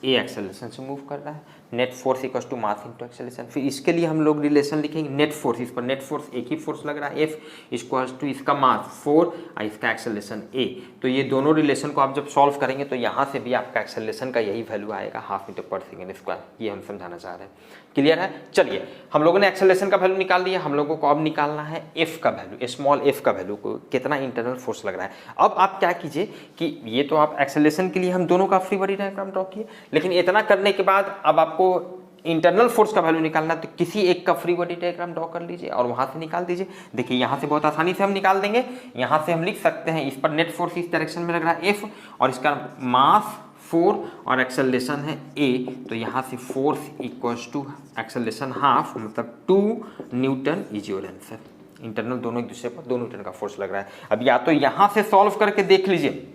a एक्सेलरेशन से मूव कर रहा है, net force equal to mass into acceleration. फिर इसके लिए हम लोग रिलेशन लिखेंगे नेट फोर्स, इस पर नेट फोर्स एक ही फोर्स लग रहा है F इक्वल टू इसका मास 4 और इसका एक्सेलरेशन A। तो ये दोनों रिलेशन को आप जब सॉल्व करेंगे तो यहाँ से भी आपका एक्सेलरेशन का यही वैल्यू आएगा, हाफ मीटर पर सेकेंड स्क्वायर। ये हम समझाना चाह रहे हैं। क्लियर है? चलिए, हम लोगों ने एक्सेलरेशन का वैल्यू निकाल लिया, हम लोगों को अब निकालना है F का वैल्यू, स्मॉल f का वैल्यू को, कितना इंटरनल फोर्स लग रहा है। अब आप क्या कीजिए कि ये तो आप एक्सेलरेशन के लिए हम दोनों का फ्री बॉडी डायग्राम ड्रॉ किए, लेकिन इतना करने के बाद अब आपको इंटरनल फोर्स का वैल्यू निकालना, तो किसी एक का फ्री बॉडी डायग्राम ड्रॉ कर लीजिए और वहां से निकाल दीजिए। देखिए यहाँ से बहुत आसानी से हम निकाल देंगे। यहाँ से हम लिख सकते हैं, इस पर नेट फोर्स इस डायरेक्शन में लग रहा है F और इसका मास 4 और एक्सेलरेशन है A। तो यहाँ से force equals to acceleration half, मतलब 2 newton is your answer. Internal दोनों एक दूसरे पर 2 न्यूटन का फोर्स लग रहा है। अब या तो यहाँ से सॉल्व करके देख लीजिए,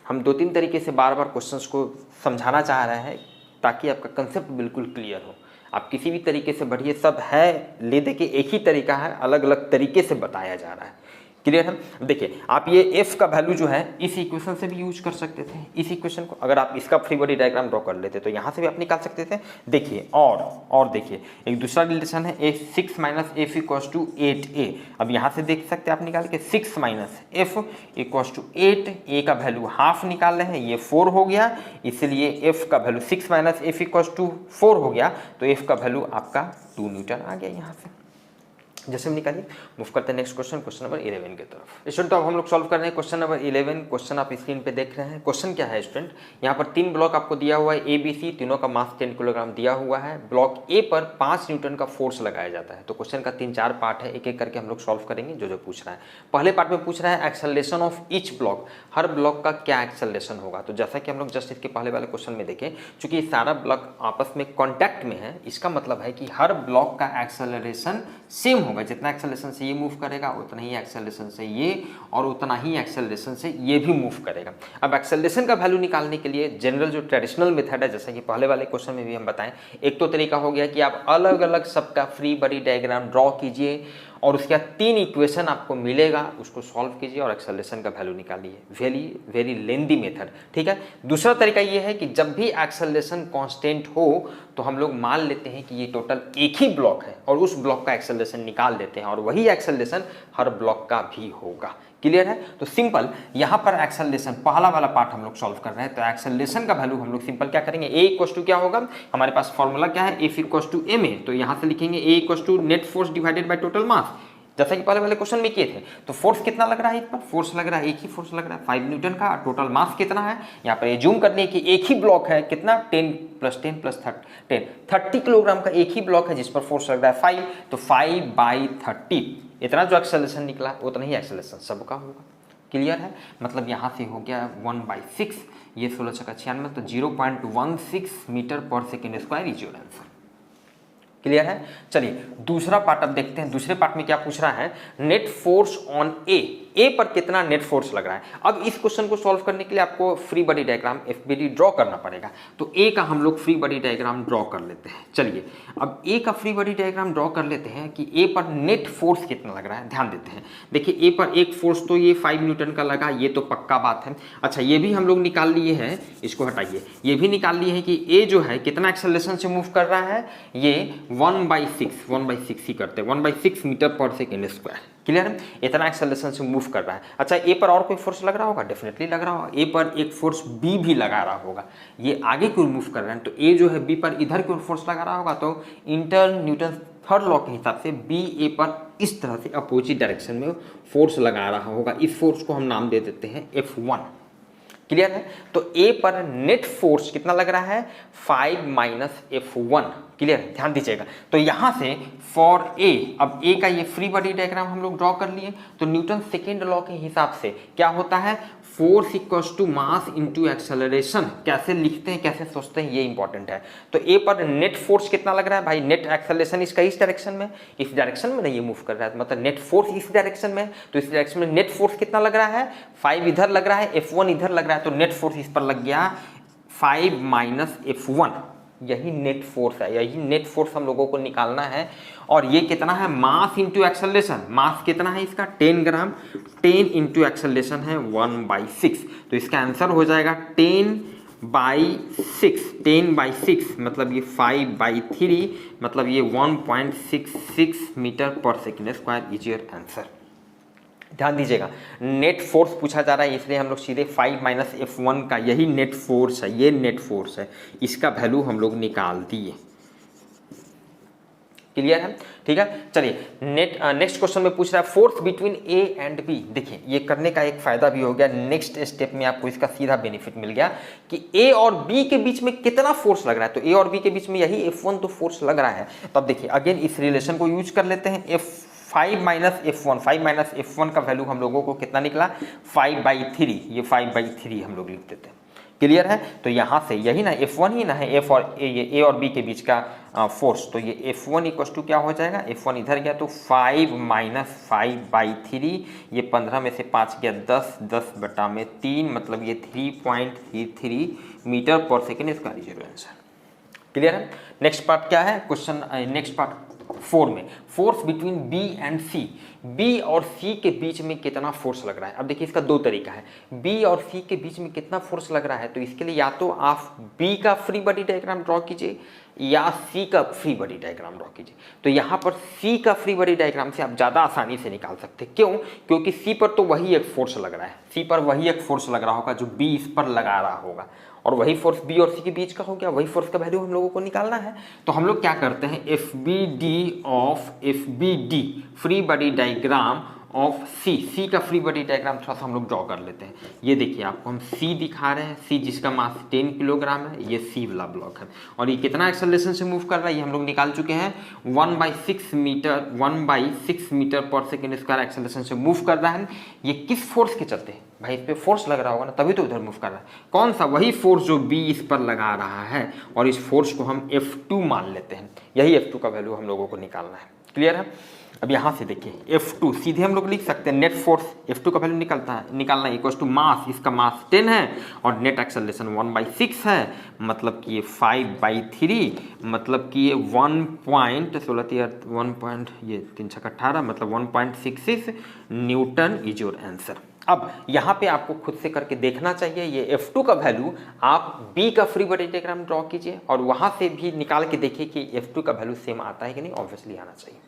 हम 2-3 तरीके से बार बार क्वेश्चंस को समझाना चाह रहे हैं ताकि आपका कंसेप्ट बिल्कुल क्लियर हो। आप किसी भी तरीके से बढ़िए, सब है ले दे के एक ही तरीका है, अलग अलग तरीके से बताया जा रहा है। क्लियर है? देखिए, आप ये F का वैल्यू जो है इस इक्वेशन से भी यूज कर सकते थे। इस इक्वेशन को अगर आप इसका फ्री बॉडी डायग्राम ड्रॉ कर लेते तो यहाँ से भी आप निकाल सकते थे। देखिए, और देखिए एक दूसरा रिलेशन है 6 minus F equals to 8A। अब यहाँ से देख सकते हैं आप निकाल के 6 minus F equals to 8, A का वैल्यू हाफ निकाल रहे हैं, ये 4 हो गया, इसलिए F का value 6 minus F equals to 4 हो गया, तो F का वैल्यू आपका 2 न्यूटन आ गया यहाँ से। जैसे हम निकालिए, मूव करते हैं नेक्स्ट क्वेश्चन, क्वेश्चन नंबर 11 की तरफ। स्टूडेंट, तो अब हम लोग सॉल्व कर रहे हैं क्वेश्चन नंबर 11। क्वेश्चन आप स्क्रीन पे देख रहे हैं। क्वेश्चन क्या है स्टूडेंट, यहाँ पर 3 ब्लॉक आपको दिया हुआ है ABC, तीनों का मास 10 किलोग्राम दिया हुआ है। ब्लॉक A पर 5 न्यूटन का फोर्स लगाया जाता है। तो क्वेश्चन का 3-4 पार्ट है, एक एक करके हम लोग सॉल्व करेंगे जो पूछ रहा है। पहले पार्ट में पूछ रहा है acceleration of each block, her block का क्या एक्सेलरेशन होगा। तो जैसा कि हम लोग जस्ट इसके पहले वाले क्वेश्चन में देखें, चूंकि ये सारा ब्लॉक आपस में कॉन्टैक्ट में है, इसका मतलब है कि हर ब्लॉक का एक्सेलरेशन सेम होगा। जितना एक्सेलरेशन से ये मूव करेगा उतना ही एक्सेलरेशन से ये, और उतना ही एक्सेलरेशन से ये भी मूव करेगा। अब एक्सेलरेशन का वैल्यू निकालने के लिए जनरल जो ट्रेडिशनल मेथड है, जैसा कि पहले वाले क्वेश्चन में भी हम बताएं, एक तो तरीका हो गया कि आप अलग अलग सबका फ्री बॉडी डायग्राम ड्रॉ कीजिए और उसके बाद 3 इक्वेशन आपको मिलेगा, उसको सॉल्व कीजिए और एक्सेलरेशन का वैल्यू निकालिए। वेरी लेंदी मेथड, ठीक है। दूसरा तरीका ये है कि जब भी एक्सेलरेशन कांस्टेंट हो तो हम लोग मान लेते हैं कि ये टोटल एक ही ब्लॉक है और उस ब्लॉक का एक्सेलरेशन निकाल देते हैं और वही एक्सेलरेशन हर ब्लॉक का भी होगा। क्लियर है? तो सिंपल यहाँ पर एक्सेलरेशन, पहला वाला पार्ट हम लोग सॉल्व कर रहे हैं। तो एक्सेलरेशन का वैल्यू हम लोग सिंपल क्या करेंगे, A इक्वल टू क्या होगा, हमारे पास फॉर्मूला क्या है, F इक्वल टू ma। तो यहाँ से लिखेंगे A equal to net force divided by total mass, जैसा कि पहले वाले क्वेश्चन में किए थे। तो फोर्स कितना लग रहा है, इस पर फोर्स लग रहा है, एक ही फोर्स लग रहा है 5 न्यूटन का। टोटल मास कितना है, यहाँ पर एज्यूम करने की एक ही ब्लॉक है, कितना 10 + 10 + 10 30 किलोग्राम का एक ही ब्लॉक है जिस पर फोर्स लग रहा है 5। तो 5/30 इतना जो एक्सेलरेशन निकला उतना ही एक्सेलरेशन सबका होगा। क्लियर है? मतलब यहाँ से हो गया 1/6, ये 16×96, तो 0.16 मीटर पर second square is your answer. Clear है? चलिए दूसरा पार्ट अब देखते हैं। दूसरे पार्ट में क्या पूछ रहा है, नेट फोर्स ऑन ए पर कितना नेट फोर्स लग रहा है। अब इस क्वेश्चन को सॉल्व करने के लिए आपको free body diagram FBD draw करना पड़ेगा। तो ए का हम लोग फ्री बॉडी डायग्राम ड्रॉ कर लेते हैं। चलिए अब ए का फ्री बॉडी डायग्राम ड्रॉ कर लेते हैं कि ए पर नेट फोर्स कितना लग रहा है। ध्यान देते हैं, देखिए ए पर एक फोर्स तो ये 5 न्यूटन का लगा, ये तो पक्का बात है। अच्छा ये भी हम लोग निकाल लिए हैं, इसको हटाइए, ये भी निकाल लिए हैं कि ए जो है कितना एक्सेलरेशन से मूव कर रहा है, ये 1/6 ही करते हैं, 1/6 मीटर पर सेकेंड स्क्वायर। क्लियर है? इतना एक्सेलरेशन से मूव कर रहा है। अच्छा ए पर और कोई फोर्स लग रहा होगा, डेफिनेटली लग रहा होगा। ए पर एक फोर्स बी भी लगा रहा होगा, ये आगे क्यों मूव कर रहे हैं, तो ए जो है बी पर इधर क्यों फोर्स लगा रहा होगा। तो इंटर न्यूटन थर्ड लॉ के हिसाब से बी ए पर इस तरह से अपोजिट डायरेक्शन में फोर्स लगा रहा होगा। इस फोर्स को हम नाम दे देते हैं F1। क्लियर है? तो ए पर नेट फोर्स कितना लग रहा है, 5 - F1। क्लियर है? ध्यान दीजिएगा। तो यहां से फॉर ए, अब ए का ये फ्री बॉडी डायग्राम हम लोग ड्रॉ कर लिए। तो न्यूटन सेकेंड लॉ के हिसाब से क्या होता है, force equals to mass into acceleration. कैसे लिखते हैं, कैसे सोचते हैं, ये इंपॉर्टेंट है। तो ए पर नेट फोर्स कितना लग रहा है भाई, नेट एक्सेलरेशन इसका इस डायरेक्शन में, इस डायरेक्शन में नहीं ये मूव कर रहा है, मतलब नेट फोर्स इस डायरेक्शन में। तो इस डायरेक्शन में नेट फोर्स कितना लग रहा है, 5 इधर लग रहा है, F1 इधर लग रहा है। तो नेट फोर्स इस पर लग गया 5 - F1। यही नेट फोर्स है, यही नेट फोर्स हम लोगों को निकालना है। और ये कितना है, मास इंटू एक्सेलरेशन। मास कितना है इसका, 10 ग्राम, 10 इंटू एक्सेलरेशन है 1/6। तो इसका आंसर हो जाएगा 10 10/6, 10/6 मतलब ये 5/3 मतलब ये 1.66 मीटर पर second square is your answer. ध्यान दीजिएगा, नेट फोर्स पूछा जा रहा है, इसलिए हम लोग सीधे 5 - F1 का यही नेट फोर्स है, ये नेट फोर्स है, इसका वैल्यू हम लोग निकाल दिए। क्लियर है? ठीक है, चलिए नेक्स्ट क्वेश्चन में पूछ रहा है force between A and B. देखिए ये करने का एक फायदा भी हो गया, नेक्स्ट स्टेप में आपको इसका सीधा बेनिफिट मिल गया कि ए और बी के बीच में कितना फोर्स लग रहा है। तो ए और बी के बीच में यही F1 तो फोर्स लग रहा है। तो अब देखिए अगेन इस रिलेशन को यूज कर लेते हैं। 5 - F1 का वैल्यू हम लोगों को कितना निकला, 5/3, ये 5/3 हम लोग लिख देते हैं। क्लियर है? तो यहाँ से यही ना F1 ही ना है F और ए और बी के बीच का फोर्स, तो ये F1 इक्वल टू क्या हो जाएगा, F1 इधर गया तो 5 - 5/3, ये 15 में से 5 गया 10, 10/3 मतलब ये 3.33 मीटर पर second square is your answer. Clear है? नेक्स्ट पार्ट क्या है क्वेश्चन, नेक्स्ट पार्ट 4 में force between B and C, B और सी के बीच में कितना फोर्स लग रहा है। अब देखिए इसका दो तरीका है, बी और सी के बीच में कितना फोर्स लग रहा है। तो इसके लिए या तो आप बी का फ्री बॉडी डायग्राम ड्रॉ कीजिए या सी का फ्री बॉडी डायग्राम ड्रॉ कीजिए। तो यहाँ पर सी का फ्री बॉडी डायग्राम से आप ज़्यादा आसानी से निकाल सकते हैं। क्यों? क्योंकि सी पर तो वही एक फोर्स लग रहा है, सी पर वही एक फोर्स लग रहा होगा जो बी इस पर लगा रहा होगा, और वही फोर्स बी और सी के बीच का हो गया, वही फोर्स का वैल्यू हम लोगों को निकालना है। तो हम लोग क्या करते हैं, F B D of F B D free body diagram of C, C का फ्री बॉडी डायग्राम थोड़ा सा हम लोग ड्रॉ कर लेते हैं। ये देखिए आपको हम सी दिखा रहे हैं, सी जिसका मास 10 किलोग्राम है, ये सी वाला ब्लॉक है और ये कितना एक्सेलरेशन से मूव कर रहा है ये हम लोग निकाल चुके हैं। 1/6 मीटर पर सेकेंड स्क्वायर एक्सेलरेशन से मूव कर रहा है। ये किस फोर्स के चलते हैं भाई, इस पे फोर्स लग रहा होगा ना, तभी तो उधर मूव कर रहा है। कौन सा? वही फोर्स जो बी इस पर लगा रहा है, और इस फोर्स को हम F2 मान लेते हैं। यही F2 का वैल्यू हम लोगों को निकालना है। क्लियर है? अब यहाँ से देखिए F2 सीधे हम लोग लिख सकते हैं, नेट फोर्स F2 का वैल्यू निकालना है इक्वल टू मास, इसका मास 10 है और नेट एक्सेलरेशन 1/6 है, मतलब कि ये 5/3 मतलब कि ये 1.18 मतलब 1.66 न्यूटन इज योर आंसर। अब यहाँ पे आपको खुद से करके देखना चाहिए, ये F2 का वैल्यू आप B का फ्री बॉडी डायग्राम ड्रॉ कीजिए और वहाँ से भी निकाल के देखिए कि F2 का वैल्यू सेम आता है कि नहीं, ऑब्वियसली आना चाहिए।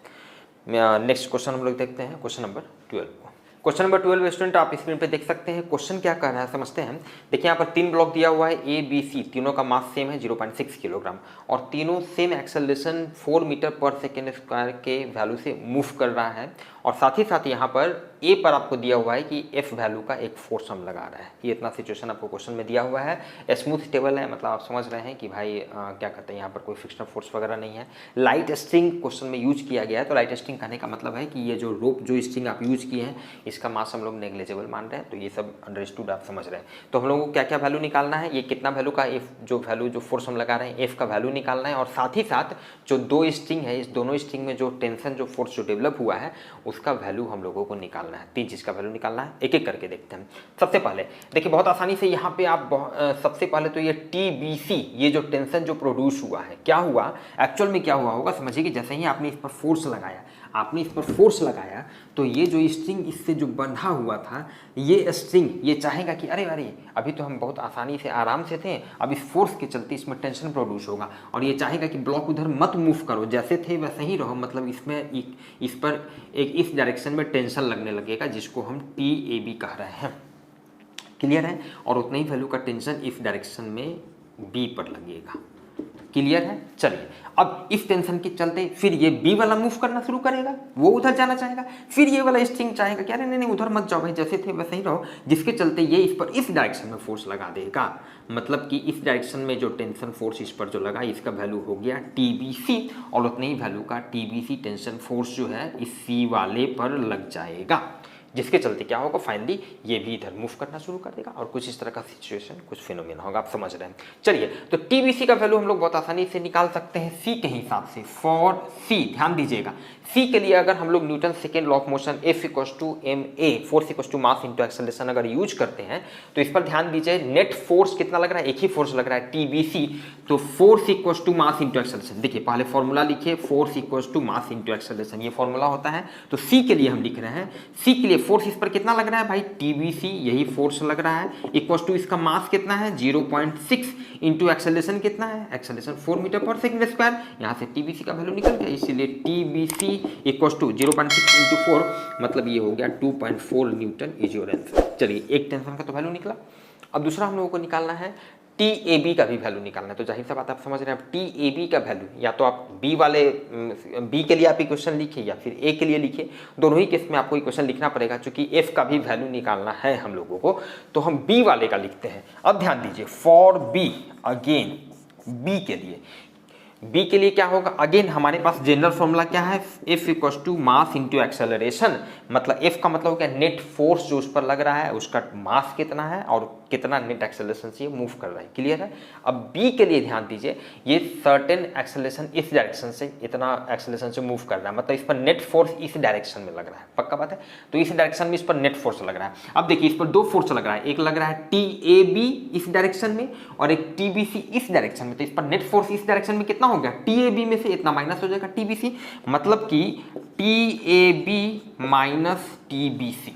नेक्स्ट क्वेश्चन हम लोग देखते हैं, क्वेश्चन नंबर 12 को। क्वेश्चन नंबर 12 स्टूडेंट आप स्क्रीन पे देख सकते हैं। क्वेश्चन क्या कर रहा है समझते हैं। देखिए यहाँ पर 3 ब्लॉक दिया हुआ है ए बी सी, तीनों का मास सेम है 0.6 किलोग्राम और तीनों सेम एक्सेलरेशन 4 मीटर पर सेकेंड स्क्वायर के वैल्यू से मूव कर रहा है। और साथ ही साथ यहाँ पर ए पर आपको दिया हुआ है कि एफ वैल्यू का एक फोर्स हम लगा रहा है। ये इतना सिचुएशन आपको क्वेश्चन में दिया हुआ है। स्मूथ टेबल है, मतलब आप समझ रहे हैं कि भाई क्या कहते हैं, यहाँ पर कोई फिक्शनल फोर्स वगैरह नहीं है। लाइट स्ट्रिंग क्वेश्चन में यूज किया गया है, तो लाइट स्ट्रिंग कहने का मतलब है कि ये जो रोप जो स्ट्रिंग आप यूज किए हैं इसका मास हम लोग नेग्लिजिबल मान रहे हैं। तो ये सब अंडरस्टूड आप समझ रहे हैं। तो हम लोगों को क्या क्या वैल्यू निकालना है, ये कितना वैल्यू का एफ जो वैल्यू जो फोर्स हम लगा रहे हैं एफ का वैल्यू निकालना है, और साथ ही साथ जो दो स्ट्रिंग है इस दोनों स्ट्रिंग में जो टेंशन जो फोर्स जो डेवलप हुआ है उसका वैल्यू हम लोगों को निकालना है। 3 चीज़ का वैल्यू निकालना है, एक एक करके देखते हैं। सबसे पहले देखिए बहुत आसानी से यहाँ पे आप सबसे पहले तो ये TBC ये जो टेंशन जो प्रोड्यूस हुआ है क्या हुआ एक्चुअल में क्या हुआ होगा समझिए कि जैसे ही आपने इस पर फोर्स लगाया तो ये जो स्ट्रिंग इससे जो बंधा हुआ था ये स्ट्रिंग ये चाहेगा कि अरे अभी तो हम बहुत आसानी से आराम से थे, अब इस फोर्स के चलते इसमें टेंशन प्रोड्यूस होगा और ये चाहेगा कि ब्लॉक उधर मत मूव करो, जैसे थे वैसे ही रहो, मतलब इसमें इस पर एक इस डायरेक्शन में टेंशन लगने लगेगा जिसको हम TAB कह रहे हैं। क्लियर है? और उतने ही वैल्यू का टेंशन इस डायरेक्शन में B पर लगेगा। क्लियर है? चलिए अब इस टेंशन के चलते फिर ये बी वाला मूव करना शुरू करेगा, वो उधर जाना चाहेगा, फिर ये वाला स्ट्रिंग चाहेगा कि अरे नहीं उधर मत जाओ भाई, जैसे थे वैसे ही रहो, जिसके चलते ये इस पर इस डायरेक्शन में फोर्स लगा देगा। मतलब कि इस डायरेक्शन में जो टेंशन फोर्स इस पर जो लगा इसका वैल्यू हो गया TBC और उतने ही वैल्यू का TBC टेंशन फोर्स जो है इस C वाले पर लग जाएगा, जिसके चलते क्या होगा फाइनली ये भी इधर मूव करना शुरू कर देगा और कुछ इस तरह का सिचुएशन कुछ फिनोमेना होगा। आप समझ रहे हैं? चलिए तो TBC का वैल्यू हम लोग बहुत आसानी से निकाल सकते हैं C के हिसाब से। फॉर C ध्यान दीजिएगा, C के लिए अगर हम लोग Newton second law of motion F = ma force = mass into acceleration अगर यूज करते हैं तो इस पर ध्यान दीजिए नेट फोर्स कितना लग रहा है, एक ही फोर्स लग रहा है TBC, तो फोर्स = मास इंटू एक्सेलरेशन। देखिए पहले फॉर्मूला लिखिए, फोर्स = मास इंटू एक्सेलरेशन, ये फॉर्मूला होता है। तो C के लिए हम लिख रहे हैं, C के लिए फोर्स इस पर कितना लग रहा है भाई, TBC यही फोर्स लग रहा है, इक्वल टू इसका मास कितना है 0.6 इंटू एक्सेलरेशन कितना है, एक्सेलरेशन 4 मीटर पर सेकंड स्क्वायर, यहाँ से TBC का वैल्यू निकल गया, इसीलिए TBC इक्वल टू 0.6 इंटू 4 मतलब ये हो गया 2.4 न्यूटन इज योर आंसर। चलिए एक टेंशन का तो वैल्यू निकला। अब दूसरा हम लोगों को निकालना है TAB का भी वैल्यू निकालना है। तो जाहिर सा बात आप समझ रहे हैं, TAB का वैल्यू या तो आप B के लिए आप इक्वेशन लिखिए या फिर A के लिए लिखिए, दोनों ही केस में आपको इक्वेशन लिखना पड़ेगा, क्योंकि F का भी वैल्यू निकालना है हम लोगों को। तो हम B वाले का लिखते हैं। अब ध्यान दीजिए, फॉर B अगेन, B के लिए, B के लिए क्या होगा, अगेन हमारे पास जनरल फॉर्मूला क्या है, F equal to mass into acceleration, मतलब F का मतलब क्या, नेट फोर्स जो उस पर लग रहा है उसका मास कितना है और कितना नेट एक्सेलरेशन से मूव कर रहा है। क्लियर है। अब B के लिए ध्यान दीजिए, ये सर्टेन एक्सेलरेशन इस डायरेक्शन से, इतना एक्सेलरेशन से मूव कर रहा है, मतलब इस पर नेट फोर्स इस डायरेक्शन में लग रहा है, पक्का बात है। तो इस डायरेक्शन में इस पर नेट फोर्स लग रहा है। अब देखिए इस पर दो फोर्स लग रहा है, एक लग रहा है TAB इस डायरेक्शन में और एक TBC इस डायरेक्शन में। तो इस पर नेट फोर्स इस डायरेक्शन में कितना हो गया, TAB में से इतना माइनस हो जाएगा TBC, मतलब कि TAB माइनस TBC,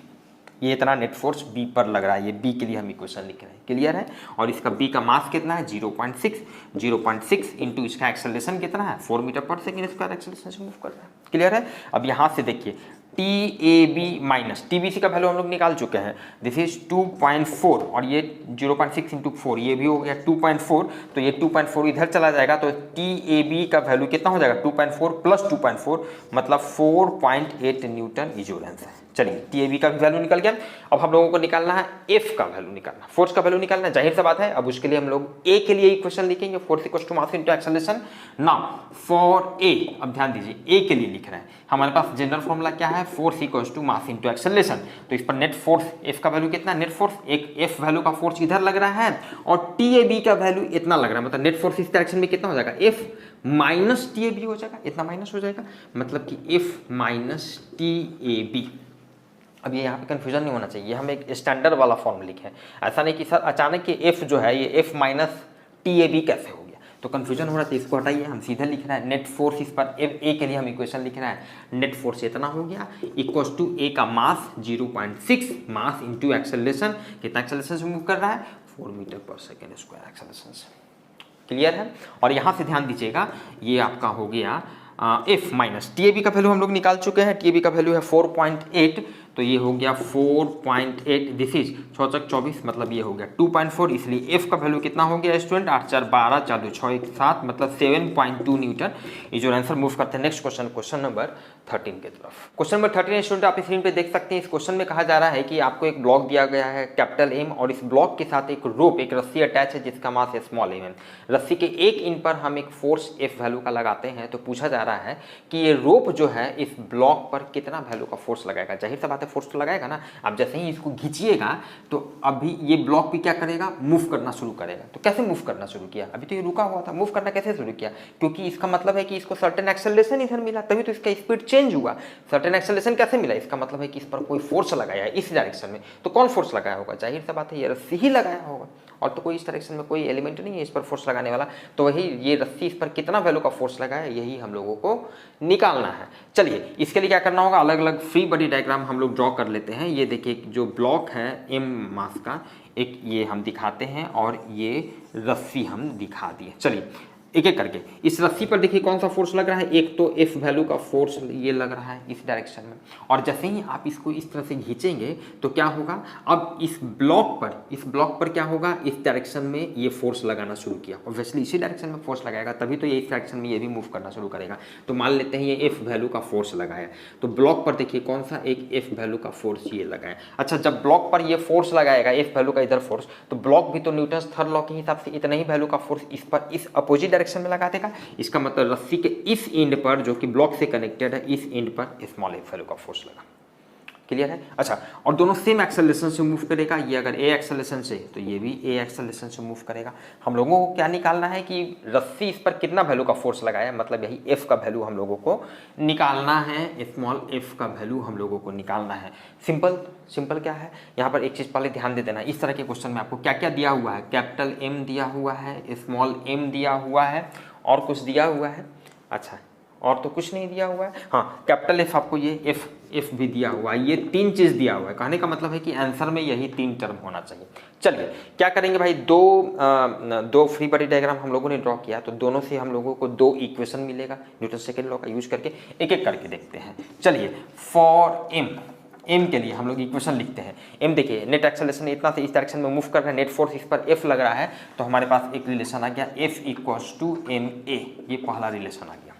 ये इतना नेट फोर्स B पर लग रहा है। ये B के लिए हम इक्वेशन लिख रहे हैं। क्लियर है। और इसका B का मास कितना है 0.6 इंटू इसका एक्सेलरेशन कितना है 4 मीटर पर सेकंड स्क्वायर एक्सेलरेशन से मूव कर रहा है। क्लियर है। अब यहाँ से देखिए TAB माइनस TBC का वैल्यू हम लोग निकाल चुके हैं, दिस इज 2.4 और ये 0.6 इंटू 4 ये भी हो गया 2.4, तो ये 2.4 इधर चला जाएगा, तो TAB का वैल्यू कितना हो जाएगा 2.4 प्लस 2.4 मतलब 4.8 न्यूटन इज योर आंसर। चलिए TAB का भी वैल्यू निकल गया। अब हम लोगों को निकालना है F का वैल्यू निकालना, फोर्स का वैल्यू निकालना है, जाहिर सा बात है। अब उसके लिए हम लोग A के लिए इक्वेशन लिखेंगे, force equal to mass into acceleration. Now for A, अब ध्यान दीजिए A के लिए लिख रहे हैं, हमारे पास जनरल फॉर्मूला क्या है, force equal to mass into acceleration. तो इस पर नेट फोर्स F का वैल्यू कितना, नेट फोर्स एक F वैल्यू का फोर्स इधर लग रहा है और TAB का वैल्यू इतना लग रहा है, मतलब नेट फोर्स इस डायरेक्शन में कितना हो जाएगा F माइनस TAB हो जाएगा, इतना माइनस हो जाएगा, मतलब कि F माइनस TAB। अब ये यहाँ पे कंफ्यूजन नहीं होना चाहिए, हम एक स्टैंडर्ड वाला फॉर्म लिखे, ऐसा नहीं कि सर अचानक कि F जो है ये F माइनस TAB कैसे हो गया, तो कंफ्यूजन हो रहा था, इसको हटाइए। हम सीधे लिख रहे हैं नेट फोर्स, इस पर A के लिए हम इक्वेशन लिख रहे हैं, नेट फोर्स इतना हो गया इक्वल टू A का मास 0.6 मास इंटू एक्सेलरेशन, कितना एक्सेलरेशन से मूव कर रहा है 4 मीटर पर सेकेंड स्क्वायर एक्सेलरेशन से। क्लियर है। और यहाँ से ध्यान दीजिएगा ये आपका हो गया F माइनस TAB का वैल्यू हम लोग निकाल चुके हैं, TAB का वैल्यू है 4.8, तो ये हो गया 4.8, दिस इज 6 चक 24 मतलब ये हो गया 2.4, इसलिए F का वैल्यू कितना हो गया स्टूडेंट 8 4 12 4 2 6 1 7 मतलब 7.2 Newton is your answer. Move करते हैं नेक्स्ट क्वेश्चन, क्वेश्चन नंबर 13 की तरफ। क्वेश्चन नंबर 13 स्टूडेंट आप स्क्रीन पे देख सकते हैं, इस क्वेश्चन में कहा जा रहा है कि आपको एक ब्लॉक दिया गया है कैपिटल M और इस ब्लॉक के साथ एक रोप, एक रस्सी अटैच है जिसका मास है स्मॉल m। रस्सी के एक इन पर हम एक फोर्स F वैल्यू का लगाते हैं, तो पूछा जा रहा है कि ये रोप जो है इस ब्लॉक पर कितना वैल्यू का फोर्स लगाएगा। जाहिर सा बात है फोर्स तो लगाएगा ना। अब जैसे ही इसको खींचिएगा तो अभी ये ब्लॉक भी क्या करेगा, मूव करना शुरू करेगा। तो कैसे मूव करना शुरू किया, अभी तो ये रुका हुआ था, मूव करना कैसे शुरू किया, क्योंकि इसका मतलब है कि इसको सर्टेन एक्सेलरेशन इधर मिला, तभी तो इसका स्पीड चेंज हुआ। सर्टेन एक्सेलरेशन कैसे मिला, इसका मतलब है कि इस पर कोई फोर्स लगाया है इस डायरेक्शन में। तो कौन फोर्स लगाया होगा, जाहिर सा बात है ये रस्सी ही लगाया होगा, और तो कोई इस डायरेक्शन में कोई एलिमेंट नहीं है इस पर फोर्स लगाने वाला। तो वही ये रस्सी इस पर कितना वैल्यू का फोर्स लगाया है यही हम लोगों को निकालना है। चलिए इसके लिए क्या करना होगा, अलग अलग फ्री बॉडी डायग्राम हम लोग ड्रॉ कर लेते हैं। ये देखिए जो ब्लॉक है M मास का, एक ये हम दिखाते हैं और ये रस्सी हम दिखा दिए। चलिए एक एक करके इस रस्सी पर देखिए कौन सा फोर्स लग रहा है, एक तो F वैल्यू का फोर्स ये लग रहा है इस डायरेक्शन में, और जैसे ही आप इसको इस तरह से खींचेंगे तो क्या होगा, अब इस ब्लॉक पर क्या होगा, इस डायरेक्शन में ये फोर्स लगाना शुरू किया, ऑब्वियसली इसी डायरेक्शन में फोर्स लगाएगा, तभी तो ये इस डायरेक्शन में ये भी मूव करना शुरू करेगा। तो मान लेते हैं ये F वैल्यू का फोर्स लगाया, तो ब्लॉक पर देखिए कौन सा एक F वैल्यू का फोर्स ये लगाया। अच्छा जब ब्लॉक पर ये फोर्स लगाएगा F वैल्यू का इधर फोर्स, तो ब्लॉक भी तो न्यूटन थर्ड लॉ के हिसाब से इतना ही वैल्यू का फोर्स इस पर इस अपोजिट डायरेक्शन में लगा देगा। इसका मतलब रस्सी के इस एंड पर जो कि ब्लॉक से कनेक्टेड है, इस एंड पर स्मॉल f वैल्यू का फोर्स लगा। क्लियर है। अच्छा और दोनों सेम एक्सेलरेशन से मूव करेगा, ये अगर a एक्सेलरेशन से तो ये भी a एक्सेलरेशन से मूव करेगा। हम लोगों को क्या निकालना है कि रस्सी इस पर कितना वैल्यू का फोर्स लगाया, मतलब यही f का वैल्यू हम लोगों को निकालना है, स्मॉल f का वैल्यू हम लोगों को निकालना है। सिंपल क्या है, यहाँ पर एक चीज़ पहले ध्यान दे देना, इस तरह के क्वेश्चन में आपको क्या क्या दिया हुआ है, कैपिटल M दिया हुआ है, स्मॉल m दिया हुआ है और कुछ दिया हुआ है। अच्छा और तो कुछ नहीं दिया हुआ है। हाँ, कैपिटल एफ आपको ये एफ भी दिया हुआ है, ये 3 चीज़ दिया हुआ है। कहने का मतलब है कि आंसर में यही 3 टर्म होना चाहिए। चलिए क्या करेंगे भाई, दो फ्री बॉडी डायग्राम हम लोगों ने ड्रॉ किया, तो दोनों से हम लोगों को 2 इक्वेशन मिलेगा न्यूटन सेकेंड लॉ का यूज करके। एक एक करके देखते हैं। चलिए फॉर एम के लिए हम लोग इक्वेशन लिखते हैं। एम देखिए, नेट एक्सेलरेशन इतना से इस डायरेक्शन में मूव कर रहा है, नेट फोर्स इस पर एफ लग रहा है, तो हमारे पास एक रिलेशन आ गया F equals to M A, ये पहला रिलेशन आ गया।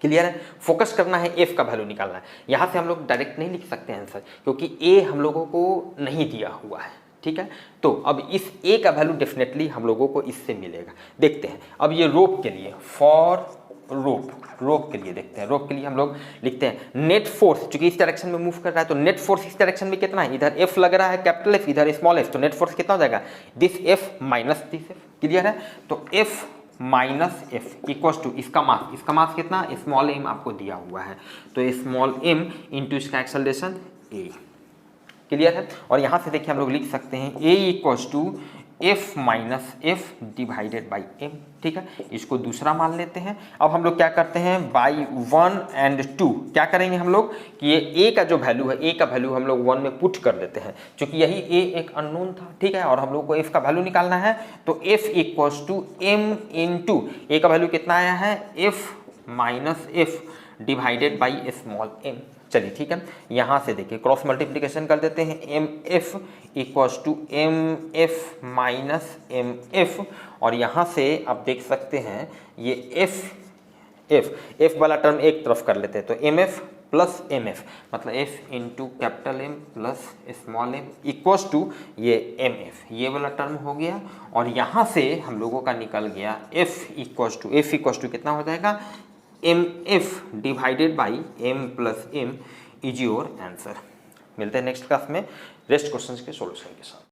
क्लियर है? फोकस करना है, एफ का वैल्यू निकालना है। यहाँ से हम लोग डायरेक्ट नहीं लिख सकते आंसर, क्योंकि ए हम लोगों को नहीं दिया हुआ है, ठीक है। तो अब इस ए का वैल्यू डेफिनेटली हम लोगों को इससे मिलेगा। देखते हैं अब ये रोप के लिए, फॉर रोप के लिए देखते हैं। रोप के लिए हम लोग लिखते हैं नेट फोर्स, चूंकि इस डायरेक्शन में मूव कर रहा है तो नेट फोर्स इस डायरेक्शन में कितना है, इधर एफ लग रहा है कैपिटल एफ, इधर स्मॉल एफ, तो नेट फोर्स कितना हो जाएगा, this F minus this F. Clear है? तो F minus F equals to इसका मास कितना, स्मॉल एम आपको दिया हुआ है, तो स्मॉल एम इंटू इसका एक्सेलरेशन ए। क्लियर है? और यहाँ से देखिए हम लोग लिख सकते हैं A equals to F minus F divided by M. ठीक है, इसको दूसरा मान लेते हैं। अब हम लोग क्या करते हैं, बाई 1 and 2 क्या करेंगे हम लोग कि ये ए का जो वैल्यू है, ए का वैल्यू हम लोग 1 में पुट कर देते हैं, क्योंकि यही ए एक अननोन था। ठीक है, और हम लोग को एफ का वैल्यू निकालना है, तो F equals to M into A का वैल्यू कितना आया है, F minus F divided by small M. चलिए ठीक है, यहाँ से देखिए क्रॉस मल्टीप्लिकेशन कर देते हैं, M F equals to M F minus M F, और यहाँ से आप देख सकते हैं ये एफ वाला टर्म एक तरफ कर लेते हैं, तो M F plus M F मतलब F into capital M plus small M equals to ये एम एफ, ये वाला टर्म हो गया। और यहाँ से हम लोगों का निकल गया एफ इक्वल्स टू कितना हो जाएगा, M F divided by M plus M is your answer. मिलते हैं नेक्स्ट क्लास में रेस्ट क्वेश्चंस के सॉल्यूशन के साथ।